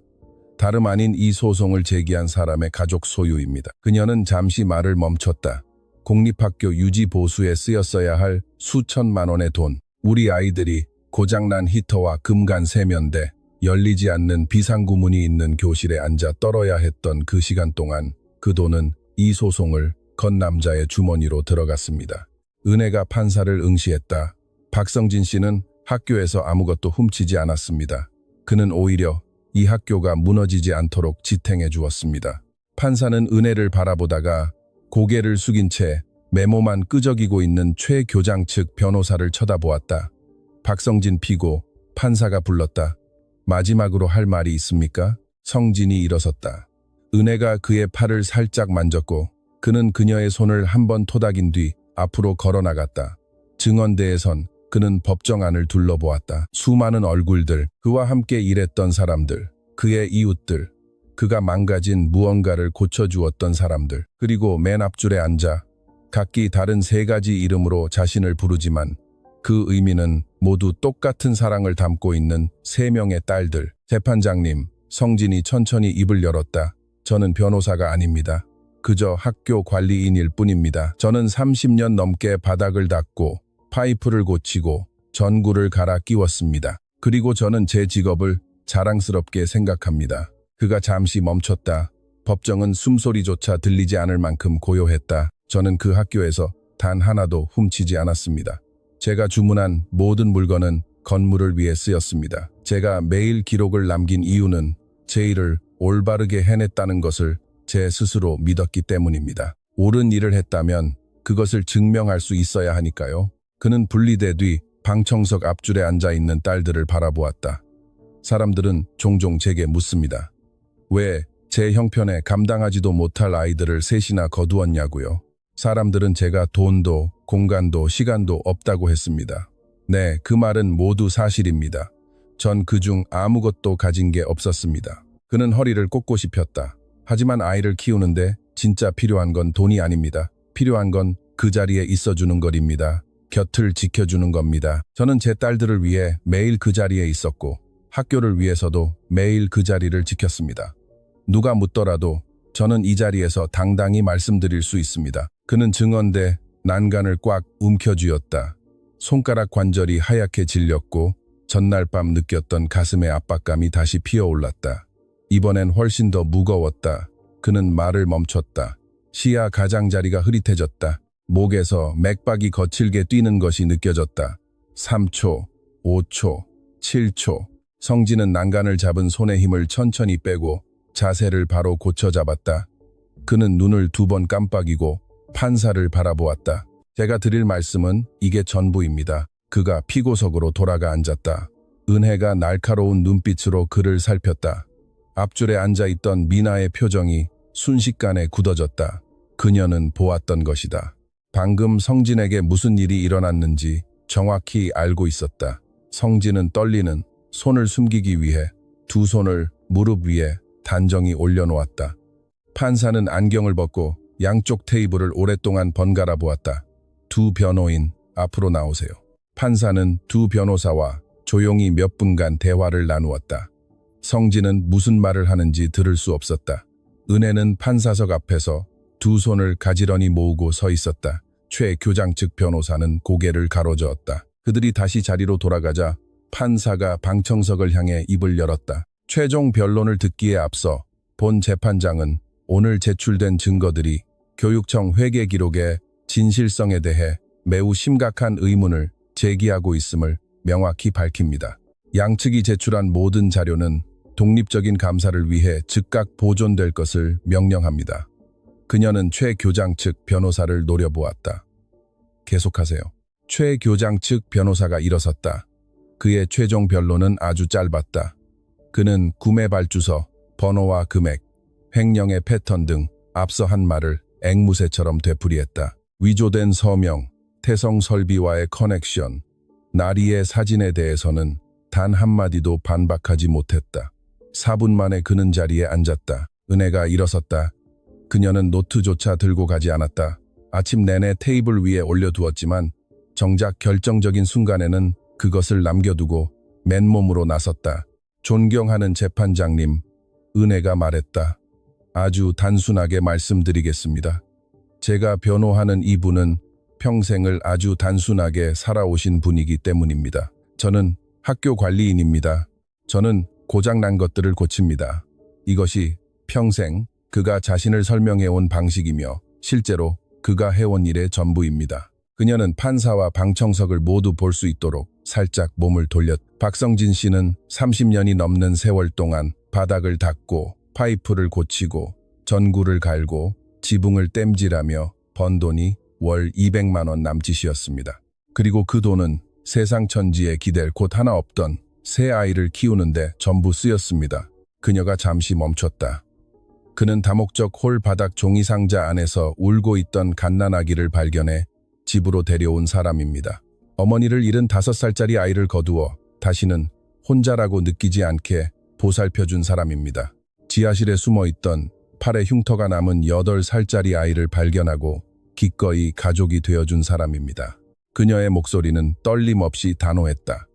다름 아닌 이 소송을 제기한 사람의 가족 소유입니다. 그녀는 잠시 말을 멈췄다. 공립학교 유지 보수에 쓰였어야 할 수천만 원의 돈, 우리 아이들이 고장난 히터와 금간 세면대, 열리지 않는 비상구문이 있는 교실에 앉아 떨어야 했던 그 시간 동안 그 돈은 이 소송을 건 남자의 주머니로 들어갔습니다. 은혜가 판사를 응시했다. 박성진 씨는 학교에서 아무것도 훔치지 않았습니다. 그는 오히려 이 학교가 무너지지 않도록 지탱해 주었습니다. 판사는 은혜를 바라보다가 고개를 숙인 채 메모만 끄적이고 있는 최 교장 측 변호사를 쳐다보았다. 박성진 피고, 판사가 불렀다. 마지막으로 할 말이 있습니까? 성진이 일어섰다. 은혜가 그의 팔을 살짝 만졌고 그는 그녀의 손을 한 번 토닥인 뒤 앞으로 걸어나갔다. 증언대에선 그는 법정 안을 둘러보았다. 수많은 얼굴들, 그와 함께 일했던 사람들, 그의 이웃들, 그가 망가진 무언가를 고쳐주었던 사람들, 그리고 맨 앞줄에 앉아 각기 다른 세 가지 이름으로 자신을 부르지만 그 의미는 모두 똑같은 사랑을 담고 있는 세 명의 딸들. 재판장님, 성진이 천천히 입을 열었다. 저는 변호사가 아닙니다. 그저 학교 관리인일 뿐입니다. 저는 30년 넘게 바닥을 닦고 파이프를 고치고 전구를 갈아 끼웠습니다. 그리고 저는 제 직업을 자랑스럽게 생각합니다. 그가 잠시 멈췄다. 법정은 숨소리조차 들리지 않을 만큼 고요했다. 저는 그 학교에서 단 하나도 훔치지 않았습니다. 제가 주문한 모든 물건은 건물을 위해 쓰였습니다. 제가 매일 기록을 남긴 이유는 제 일을 올바르게 해냈다는 것을 제 스스로 믿었기 때문입니다. 옳은 일을 했다면 그것을 증명할 수 있어야 하니까요. 그는 분리대 뒤 방청석 앞줄에 앉아있는 딸들을 바라보았다. 사람들은 종종 제게 묻습니다. 왜 제 형편에 감당하지도 못할 아이들을 셋이나 거두었냐고요. 사람들은 제가 돈도 공간도 시간도 없다고 했습니다. 네, 그 말은 모두 사실입니다. 전 그중 아무것도 가진 게 없었습니다. 그는 허리를 꼿꼿이 폈다. 하지만 아이를 키우는데 진짜 필요한 건 돈이 아닙니다. 필요한 건 그 자리에 있어주는 것입니다. 곁을 지켜주는 겁니다. 저는 제 딸들을 위해 매일 그 자리에 있었고 학교를 위해서도 매일 그 자리를 지켰습니다. 누가 묻더라도 저는 이 자리에서 당당히 말씀드릴 수 있습니다. 그는 증언대 난간을 꽉 움켜쥐었다. 손가락 관절이 하얗게 질렸고 전날 밤 느꼈던 가슴의 압박감이 다시 피어올랐다. 이번엔 훨씬 더 무거웠다. 그는 말을 멈췄다. 시야 가장자리가 흐릿해졌다. 목에서 맥박이 거칠게 뛰는 것이 느껴졌다. 3초, 5초, 7초. 성진은 난간을 잡은 손의 힘을 천천히 빼고 자세를 바로 고쳐 잡았다. 그는 눈을 2번 깜빡이고 판사를 바라보았다. 제가 드릴 말씀은 이게 전부입니다. 그가 피고석으로 돌아가 앉았다. 은혜가 날카로운 눈빛으로 그를 살폈다. 앞줄에 앉아있던 미나의 표정이 순식간에 굳어졌다. 그녀는 보았던 것이다. 방금 성진에게 무슨 일이 일어났는지 정확히 알고 있었다. 성진은 떨리는 손을 숨기기 위해 두 손을 무릎 위에 단정히 올려놓았다. 판사는 안경을 벗고 양쪽 테이블을 오랫동안 번갈아 보았다. 두 변호인, 앞으로 나오세요. 판사는 두 변호사와 조용히 몇 분간 대화를 나누었다. 성진은 무슨 말을 하는지 들을 수 없었다. 은혜는 판사석 앞에서 두 손을 가지런히 모으고 서 있었다. 최 교장 측 변호사는 고개를 가로저었다. 그들이 다시 자리로 돌아가자 판사가 방청석을 향해 입을 열었다. 최종 변론을 듣기에 앞서 본 재판장은 오늘 제출된 증거들이 교육청 회계 기록의 진실성에 대해 매우 심각한 의문을 제기하고 있음을 명확히 밝힙니다. 양측이 제출한 모든 자료는 독립적인 감사를 위해 즉각 보존될 것을 명령합니다. 그녀는 최 교장 측 변호사를 노려보았다. 계속하세요. 최 교장 측 변호사가 일어섰다. 그의 최종 변론은 아주 짧았다. 그는 구매 발주서, 번호와 금액, 횡령의 패턴 등 앞서 한 말을 앵무새처럼 되풀이했다. 위조된 서명, 태성 설비와의 커넥션, 나리의 사진에 대해서는 단 한마디도 반박하지 못했다. 4분 만에 그는 자리에 앉았다. 은혜가 일어섰다. 그녀는 노트조차 들고 가지 않았다. 아침 내내 테이블 위에 올려두었지만 정작 결정적인 순간에는 그것을 남겨두고 맨몸으로 나섰다. 존경하는 재판장님, 은혜가 말했다. 아주 단순하게 말씀드리겠습니다. 제가 변호하는 이분은 평생을 아주 단순하게 살아오신 분이기 때문입니다. 저는 학교 관리인입니다. 저는 고장난 것들을 고칩니다. 이것이 평생 그가 자신을 설명해온 방식이며 실제로 그가 해온 일의 전부입니다. 그녀는 판사와 방청석을 모두 볼 수 있도록 살짝 몸을 돌렸. 박성진 씨는 30년이 넘는 세월 동안 바닥을 닦고 파이프를 고치고 전구를 갈고 지붕을 땜질하며 번 돈이 월 200만 원 남짓이었습니다. 그리고 그 돈은 세상 천지에 기댈 곳 하나 없던 새 아이를 키우는데 전부 쓰였습니다. 그녀가 잠시 멈췄다. 그는 다목적 홀 바닥 종이 상자 안에서 울고 있던 갓난아기를 발견해 집으로 데려온 사람입니다. 어머니를 잃은 5살짜리 아이를 거두어 다시는 혼자라고 느끼지 않게 보살펴준 사람입니다. 지하실에 숨어있던 팔에 흉터가 남은 8살짜리 아이를 발견하고 기꺼이 가족이 되어준 사람입니다. 그녀의 목소리는 떨림 없이 단호했다.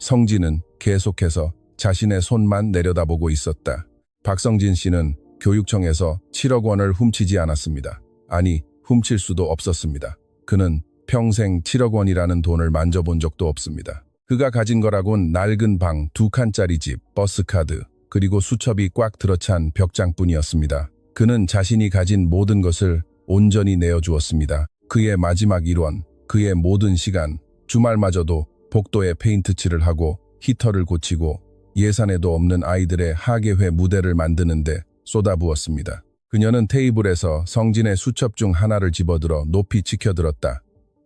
성진은 계속해서 자신의 손만 내려다보고 있었다. 박성진 씨는 교육청에서 7억 원을 훔치지 않았습니다. 아니, 훔칠 수도 없었습니다. 그는 평생 7억 원이라는 돈을 만져본 적도 없습니다. 그가 가진 거라곤 낡은 방 2칸짜리 집, 버스카드, 그리고 수첩이 꽉 들어찬 벽장뿐이었습니다. 그는 자신이 가진 모든 것을 온전히 내어주었습니다. 그의 마지막 일원, 그의 모든 시간, 주말마저도 복도에 페인트칠을 하고 히터를 고치고 예산에도 없는 아이들의 하계회 무대를 만드는데 쏟아부었습니다. 그녀는 테이블에서 성진의 수첩 중 하나를 집어들어 높이 치켜들었다.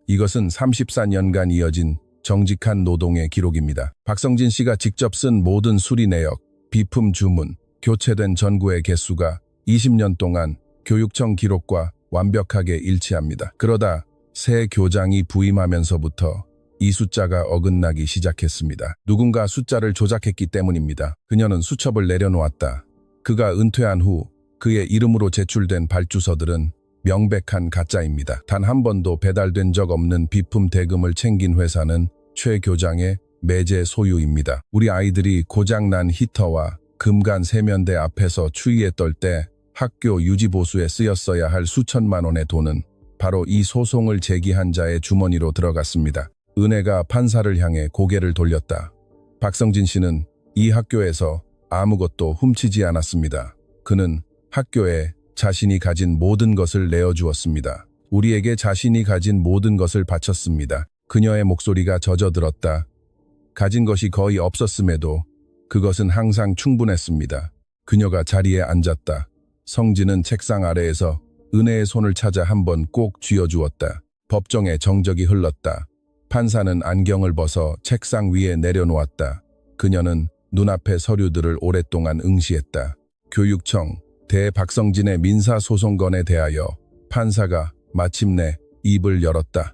이것은 34년간 이어진 정직한 노동의 기록입니다. 박성진 씨가 직접 쓴 모든 수리 내역, 비품 주문, 교체된 전구의 개수가 20년 동안 교육청 기록과 완벽하게 일치합니다. 그러다 새 교장이 부임하면서부터 이 숫자가 어긋나기 시작했습니다. 누군가 숫자를 조작했기 때문입니다. 그녀는 수첩을 내려놓았다. 그가 은퇴한 후 그의 이름으로 제출된 발주서들은 명백한 가짜입니다. 단 한 번도 배달된 적 없는 비품 대금을 챙긴 회사는 최 교장의 매제 소유입니다. 우리 아이들이 고장난 히터와 금간 세면대 앞에서 추위에 떨 때 학교 유지보수에 쓰였어야 할 수천만 원의 돈은 바로 이 소송을 제기한 자의 주머니로 들어갔습니다. 은혜가 판사를 향해 고개를 돌렸다. 박성진 씨는 이 학교에서 아무것도 훔치지 않았습니다. 그는 학교에 자신이 가진 모든 것을 내어주었습니다. 우리에게 자신이 가진 모든 것을 바쳤습니다. 그녀의 목소리가 젖어들었다. 가진 것이 거의 없었음에도 그것은 항상 충분했습니다. 그녀가 자리에 앉았다. 성진은 책상 아래에서 은혜의 손을 찾아 한번 꼭 쥐어주었다. 법정에 정적이 흘렀다. 판사는 안경을 벗어 책상 위에 내려놓았다. 그녀는 눈앞의 서류들을 오랫동안 응시했다. 교육청, 박성진의 민사소송건에 대하여 판사가 마침내 입을 열었다.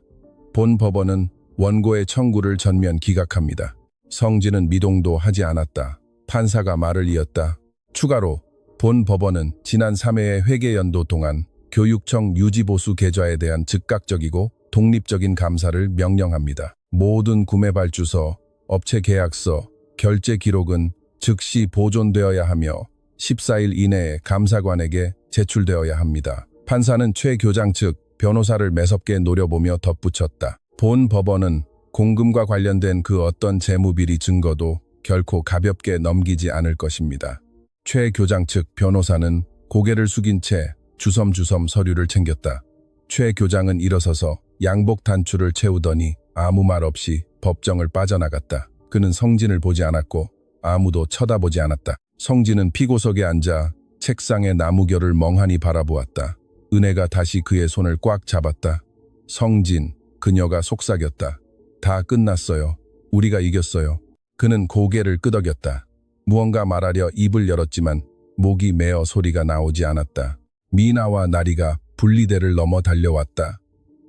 본 법원은 원고의 청구를 전면 기각합니다. 성진은 미동도 하지 않았다. 판사가 말을 이었다. 추가로 본 법원은 지난 3회의 회계연도 동안 교육청 유지보수 계좌에 대한 즉각적이고 독립적인 감사를 명령합니다. 모든 구매 발주서, 업체 계약서, 결제 기록은 즉시 보존되어야 하며 14일 이내에 감사관에게 제출되어야 합니다. 판사는 최 교장 측 변호사를 매섭게 노려보며 덧붙였다. 본 법원은 공금과 관련된 그 어떤 재무비리 증거도 결코 가볍게 넘기지 않을 것입니다. 최 교장 측 변호사는 고개를 숙인 채 주섬주섬 서류를 챙겼다. 최 교장은 일어서서 양복 단추를 채우더니 아무 말 없이 법정을 빠져나갔다. 그는 성진을 보지 않았고 아무도 쳐다보지 않았다. 성진은 피고석에 앉아 책상의 나무결을 멍하니 바라보았다. 은혜가 다시 그의 손을 꽉 잡았다. 성진, 그녀가 속삭였다. 다 끝났어요. 우리가 이겼어요. 그는 고개를 끄덕였다. 무언가 말하려 입을 열었지만 목이 메어 소리가 나오지 않았다. 미나와 나리가 분리대를 넘어 달려왔다.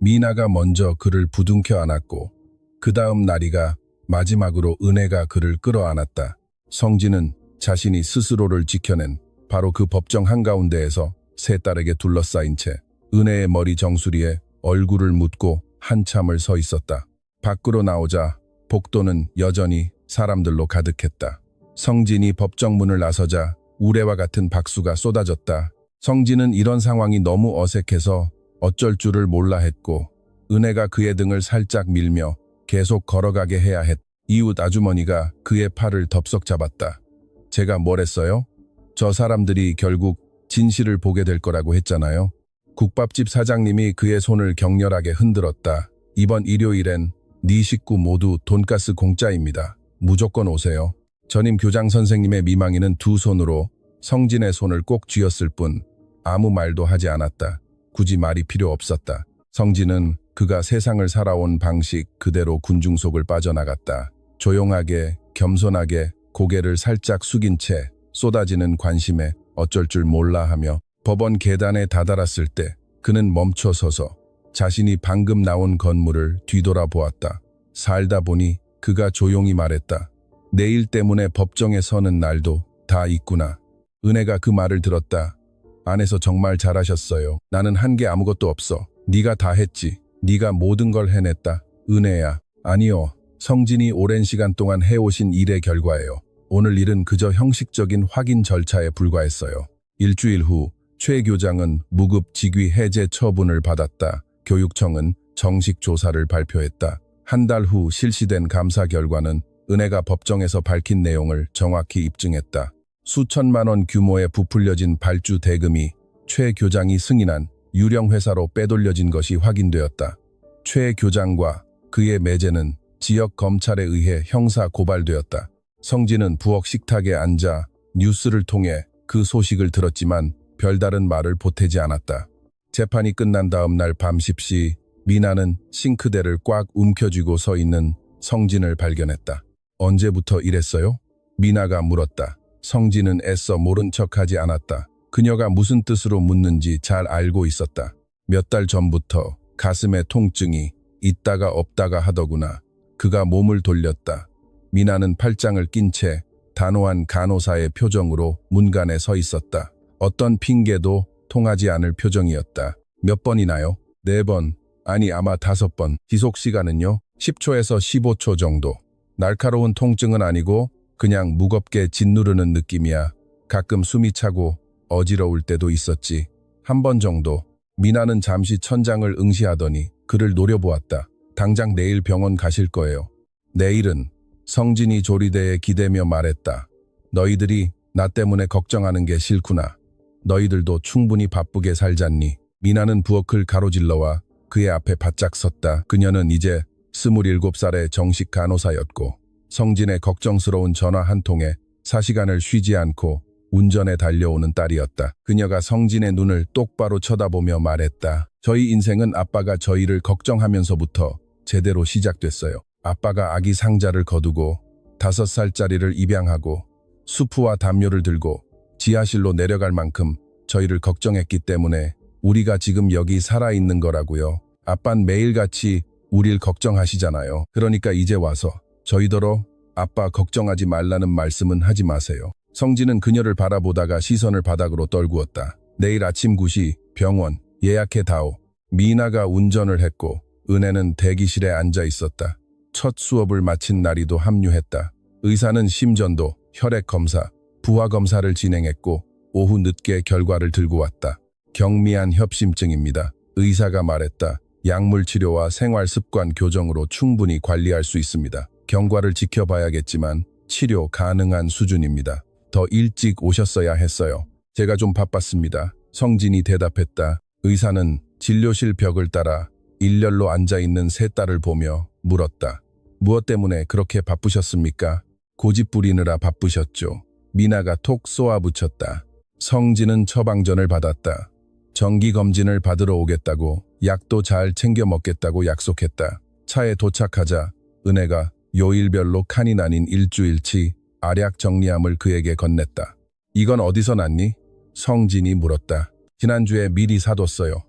미나가 먼저 그를 부둥켜 안았고 그 다음 나리가 마지막으로 은혜가 그를 끌어안았다. 성진은 자신이 스스로를 지켜낸 바로 그 법정 한가운데에서 세 딸에게 둘러싸인 채 은혜의 머리 정수리에 얼굴을 묻고 한참을 서 있었다. 밖으로 나오자 복도는 여전히 사람들로 가득했다. 성진이 법정 문을 나서자 우레와 같은 박수가 쏟아졌다. 성진은 이런 상황이 너무 어색해서 어쩔 줄을 몰라 했고 은혜가 그의 등을 살짝 밀며 계속 걸어가게 해야 했. 이웃 아주머니가 그의 팔을 덥석 잡았다. 제가 뭘 했어요? 저 사람들이 결국 진실을 보게 될 거라고 했잖아요. 국밥집 사장님이 그의 손을 격렬하게 흔들었다. 이번 일요일엔 네 식구 모두 돈가스 공짜입니다. 무조건 오세요. 전임 교장 선생님의 미망이는 두 손으로 성진의 손을 꼭 쥐었을 뿐 아무 말도 하지 않았다. 굳이 말이 필요 없었다. 성진은 그가 세상을 살아온 방식 그대로 군중 속을 빠져나갔다. 조용하게, 겸손하게 고개를 살짝 숙인 채 쏟아지는 관심에 어쩔 줄 몰라 하며 법원 계단에 다다랐을 때 그는 멈춰서서 자신이 방금 나온 건물을 뒤돌아보았다. 살다 보니 그가 조용히 말했다. 내일 때문에 법정에 서는 날도 다 있구나. 은혜가 그 말을 들었다. 안에서 정말 잘하셨어요. 나는 한 게 아무것도 없어. 네가 다 했지. 네가 모든 걸 해냈다. 은혜야. 아니요. 성진이 오랜 시간 동안 해오신 일의 결과예요. 오늘 일은 그저 형식적인 확인 절차에 불과했어요. 일주일 후 최 교장은 무급 직위 해제 처분을 받았다. 교육청은 정식 조사를 발표했다. 한 달 후 실시된 감사 결과는 은혜가 법정에서 밝힌 내용을 정확히 입증했다. 수천만 원 규모의 부풀려진 발주 대금이 최 교장이 승인한 유령 회사로 빼돌려진 것이 확인되었다. 최 교장과 그의 매제는 지역 검찰에 의해 형사 고발되었다. 성진은 부엌 식탁에 앉아 뉴스를 통해 그 소식을 들었지만 별다른 말을 보태지 않았다. 재판이 끝난 다음 날 밤 10시 미나는 싱크대를 꽉 움켜쥐고 서 있는 성진을 발견했다. 언제부터 이랬어요? 미나가 물었다. 성진은 애써 모른 척하지 않았다. 그녀가 무슨 뜻으로 묻는지 잘 알고 있었다. 몇 달 전부터 가슴에 통증이 있다가 없다가 하더구나. 그가 몸을 돌렸다. 미나는 팔짱을 낀 채 단호한 간호사의 표정으로 문간에 서 있었다. 어떤 핑계도 통하지 않을 표정이었다. 몇 번이나요? 4번, 아니 아마 5번. 지속 시간은요? 10초에서 15초 정도. 날카로운 통증은 아니고 그냥 무겁게 짓누르는 느낌이야. 가끔 숨이 차고 어지러울 때도 있었지. 한 번 정도. 미나는 잠시 천장을 응시하더니 그를 노려보았다. 당장 내일 병원 가실 거예요. 내일은? 성진이 조리대에 기대며 말했다. 너희들이 나 때문에 걱정하는 게 싫구나. 너희들도 충분히 바쁘게 살잖니. 미나는 부엌을 가로질러와 그의 앞에 바짝 섰다. 그녀는 이제 27살의 정식 간호사였고 성진의 걱정스러운 전화 한 통에 4시간을 쉬지 않고 운전에 달려오는 딸이었다. 그녀가 성진의 눈을 똑바로 쳐다보며 말했다. 저희 인생은 아빠가 저희를 걱정하면서부터 제대로 시작됐어요. 아빠가 아기 상자를 거두고 5살짜리를 입양하고 수프와 담요를 들고 지하실로 내려갈 만큼 저희를 걱정했기 때문에 우리가 지금 여기 살아있는 거라고요. 아빤 매일같이 우릴 걱정하시잖아요. 그러니까 이제 와서 저희더러 아빠 걱정하지 말라는 말씀은 하지 마세요. 성진은 그녀를 바라보다가 시선을 바닥으로 떨구었다. 내일 아침 9시 병원 예약해다오. 미나가 운전을 했고 은혜는 대기실에 앉아 있었다. 첫 수업을 마친 날이도 합류했다. 의사는 심전도, 혈액검사, 부하검사를 진행했고 오후 늦게 결과를 들고 왔다. 경미한 협심증입니다. 의사가 말했다. 약물치료와 생활습관 교정으로 충분히 관리할 수 있습니다. 경과를 지켜봐야겠지만 치료 가능한 수준입니다. 더 일찍 오셨어야 했어요. 제가 좀 바빴습니다. 성진이 대답했다. 의사는 진료실 벽을 따라 일렬로 앉아있는 세 딸을 보며 물었다. 무엇 때문에 그렇게 바쁘셨습니까? 고집 부리느라 바쁘셨죠. 미나가 톡 쏘아붙였다. 성진은 처방전을 받았다. 정기검진을 받으러 오겠다고, 약도 잘 챙겨 먹겠다고 약속했다. 차에 도착하자 은혜가 요일별로 칸이 나뉜 일주일치 알약 정리함을 그에게 건넸다. 이건 어디서 났니? 성진이 물었다. 지난주에 미리 사뒀어요.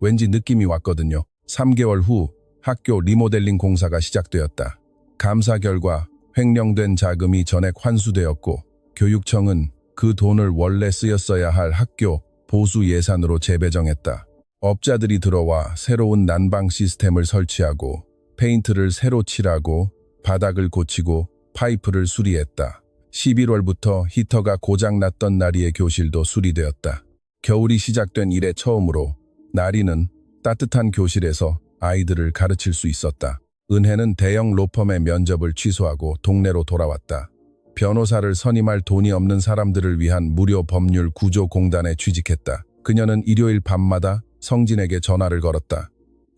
왠지 느낌이 왔거든요. 3개월 후 학교 리모델링 공사가 시작되었다. 감사 결과 횡령된 자금이 전액 환수되었고 교육청은 그 돈을 원래 쓰였어야 할 학교 보수 예산으로 재배정했다. 업자들이 들어와 새로운 난방 시스템을 설치하고 페인트를 새로 칠하고 바닥을 고치고 파이프를 수리했다. 11월부터 히터가 고장났던 나리의 교실도 수리되었다. 겨울이 시작된 이래 처음으로 나리는 따뜻한 교실에서 아이들을 가르칠 수 있었다. 은혜는 대형 로펌의 면접을 취소하고 동네로 돌아왔다. 변호사를 선임할 돈이 없는 사람들을 위한 무료 법률 구조 공단에 취직했다. 그녀는 일요일 밤마다 성진에게 전화를 걸었다.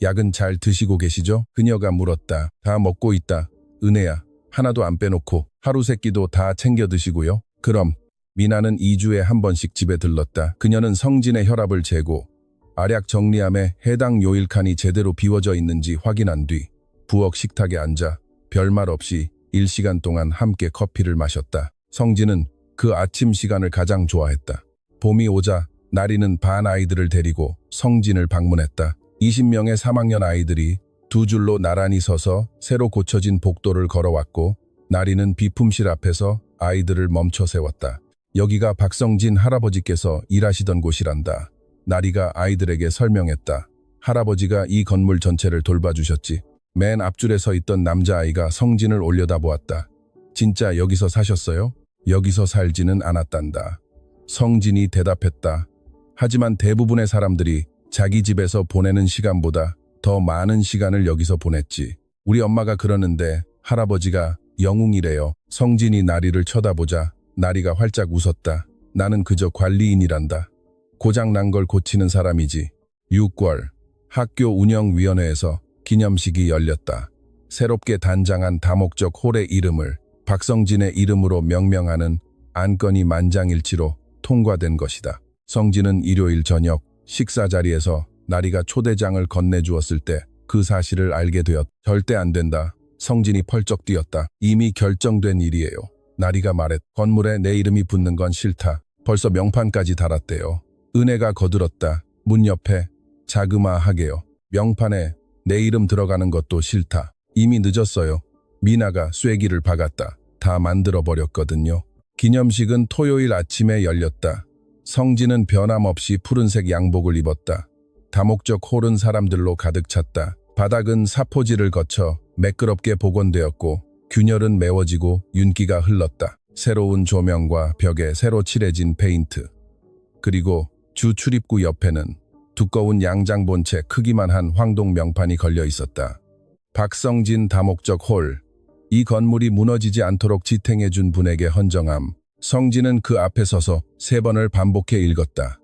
약은 잘 드시고 계시죠? 그녀가 물었다. 다 먹고 있다. 은혜야, 하나도 안 빼놓고 하루 세끼도 다 챙겨 드시고요. 그럼. 미나는 2주에 한 번씩 집에 들렀다. 그녀는 성진의 혈압을 재고 알약 정리함에 해당 요일칸이 제대로 비워져 있는지 확인한 뒤 부엌 식탁에 앉아 별말 없이 1시간 동안 함께 커피를 마셨다. 성진은 그 아침 시간을 가장 좋아했다. 봄이 오자 나리는 반 아이들을 데리고 성진을 방문했다. 20명의 3학년 아이들이 두 줄로 나란히 서서 새로 고쳐진 복도를 걸어왔고 나리는 비품실 앞에서 아이들을 멈춰 세웠다. 여기가 박성진 할아버지께서 일하시던 곳이란다. 나리가 아이들에게 설명했다. 할아버지가 이 건물 전체를 돌봐주셨지. 맨 앞줄에 서 있던 남자아이가 성진을 올려다보았다. 진짜 여기서 사셨어요? 여기서 살지는 않았단다. 성진이 대답했다. 하지만 대부분의 사람들이 자기 집에서 보내는 시간보다 더 많은 시간을 여기서 보냈지. 우리 엄마가 그러는데 할아버지가 영웅이래요. 성진이 나리를 쳐다보자 나리가 활짝 웃었다. 나는 그저 관리인이란다. 고장난 걸 고치는 사람이지. 6월 학교 운영위원회에서 기념식이 열렸다. 새롭게 단장한 다목적 홀의 이름을 박성진의 이름으로 명명하는 안건이 만장일치로 통과된 것이다. 성진은 일요일 저녁 식사 자리에서 나리가 초대장을 건네주었을 때 그 사실을 알게 되었다. 절대 안 된다. 성진이 펄쩍 뛰었다. 이미 결정된 일이에요. 나리가 말했다. 건물에 내 이름이 붙는 건 싫다. 벌써 명판까지 달았대요. 은혜가 거들었다. 문 옆에 자그마하게요. 명판에 내 이름 들어가는 것도 싫다. 이미 늦었어요. 미나가 쐐기를 박았다. 다 만들어버렸거든요. 기념식은 토요일 아침에 열렸다. 성진은 변함없이 푸른색 양복을 입었다. 다목적 홀은 사람들로 가득 찼다. 바닥은 사포질을 거쳐 매끄럽게 복원되었고 균열은 메워지고 윤기가 흘렀다. 새로운 조명과 벽에 새로 칠해진 페인트. 그리고 주 출입구 옆에는 두꺼운 양장 본체 크기만 한 황동 명판이 걸려 있었다. 박성진 다목적 홀. 이 건물이 무너지지 않도록 지탱해준 분에게 헌정함. 성진은 그 앞에 서서 3번을 반복해 읽었다.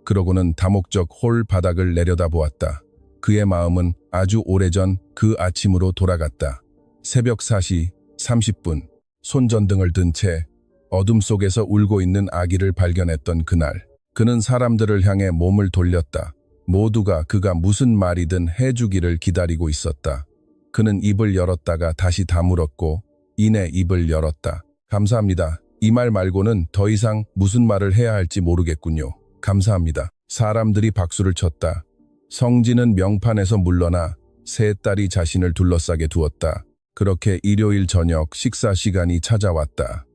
그러고는 다목적 홀 바닥을 내려다보았다. 그의 마음은 아주 오래전 그 아침으로 돌아갔다. 새벽 4시 30분 손전등을 든 채 어둠 속에서 울고 있는 아기를 발견했던 그날. 그는 사람들을 향해 몸을 돌렸다. 모두가 그가 무슨 말이든 해주기를 기다리고 있었다. 그는 입을 열었다가 다시 다물었고 이내 입을 열었다. 감사합니다. 이 말 말고는 더 이상 무슨 말을 해야 할지 모르겠군요. 감사합니다. 사람들이 박수를 쳤다. 성진은 명판에서 물러나 세 딸이 자신을 둘러싸게 두었다. 그렇게 일요일 저녁 식사 시간이 찾아왔다.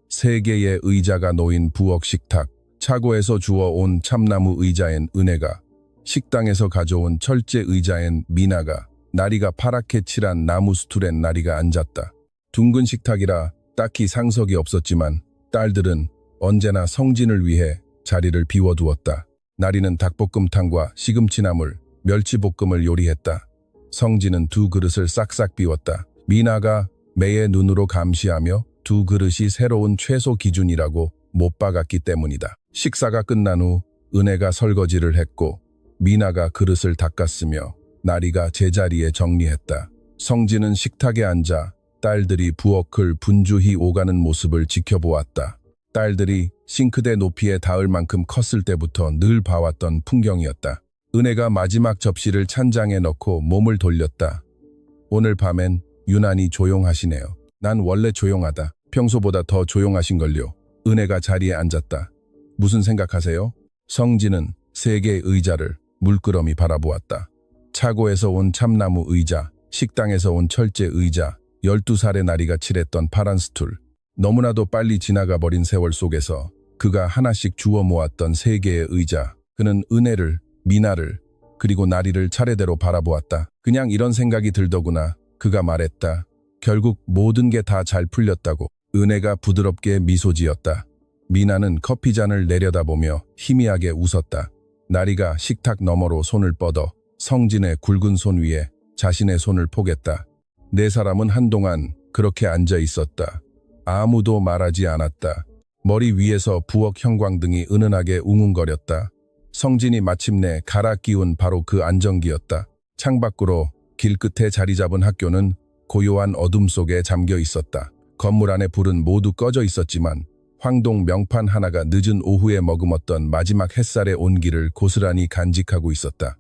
3개의 의자가 놓인 부엌 식탁, 차고에서 주워온 참나무 의자엔 은혜가, 식당에서 가져온 철제 의자엔 미나가, 나리가 파랗게 칠한 나무 스툴엔 나리가 앉았다. 둥근 식탁이라 딱히 상석이 없었지만 딸들은 언제나 성진을 위해 자리를 비워두었다. 나리는 닭볶음탕과 시금치나물, 멸치볶음을 요리했다. 성진은 2 그릇을 싹싹 비웠다. 미나가 매의 눈으로 감시하며 2 그릇이 새로운 최소 기준이라고 못 박았기 때문이다. 식사가 끝난 후 은혜가 설거지를 했고 미나가 그릇을 닦았으며 나리가 제자리에 정리했다. 성진은 식탁에 앉아 딸들이 부엌을 분주히 오가는 모습을 지켜보았다. 딸들이 싱크대 높이에 닿을 만큼 컸을 때부터 늘 봐왔던 풍경이었다. 은혜가 마지막 접시를 찬장에 넣고 몸을 돌렸다. 오늘 밤엔 유난히 조용하시네요. 난 원래 조용하다. 평소보다 더 조용하신걸요. 은혜가 자리에 앉았다. 무슨 생각하세요? 성진은 3개의 의자를 물끄러미 바라보았다. 차고에서 온 참나무 의자, 식당에서 온 철제 의자, 12살의 나리가 칠했던 파란 스툴. 너무나도 빨리 지나가 버린 세월 속에서 그가 하나씩 주워 모았던 3개의 의자. 그는 은혜를, 미나를, 그리고 나리를 차례대로 바라보았다. 그냥 이런 생각이 들더구나. 그가 말했다. 결국 모든 게 다 잘 풀렸다고. 은혜가 부드럽게 미소 지었다. 미나는 커피잔을 내려다보며 희미하게 웃었다. 나리가 식탁 너머로 손을 뻗어 성진의 굵은 손 위에 자신의 손을 포겠다. 네 사람은 한동안 그렇게 앉아 있었다. 아무도 말하지 않았다. 머리 위에서 부엌 형광등이 은은하게 웅웅거렸다. 성진이 마침내 갈아 끼운 바로 그 안정기였다. 창밖으로 길 끝에 자리 잡은 학교는 고요한 어둠 속에 잠겨 있었다. 건물 안의 불은 모두 꺼져 있었지만 황동 명판 하나가 늦은 오후에 머금었던 마지막 햇살의 온기를 고스란히 간직하고 있었다.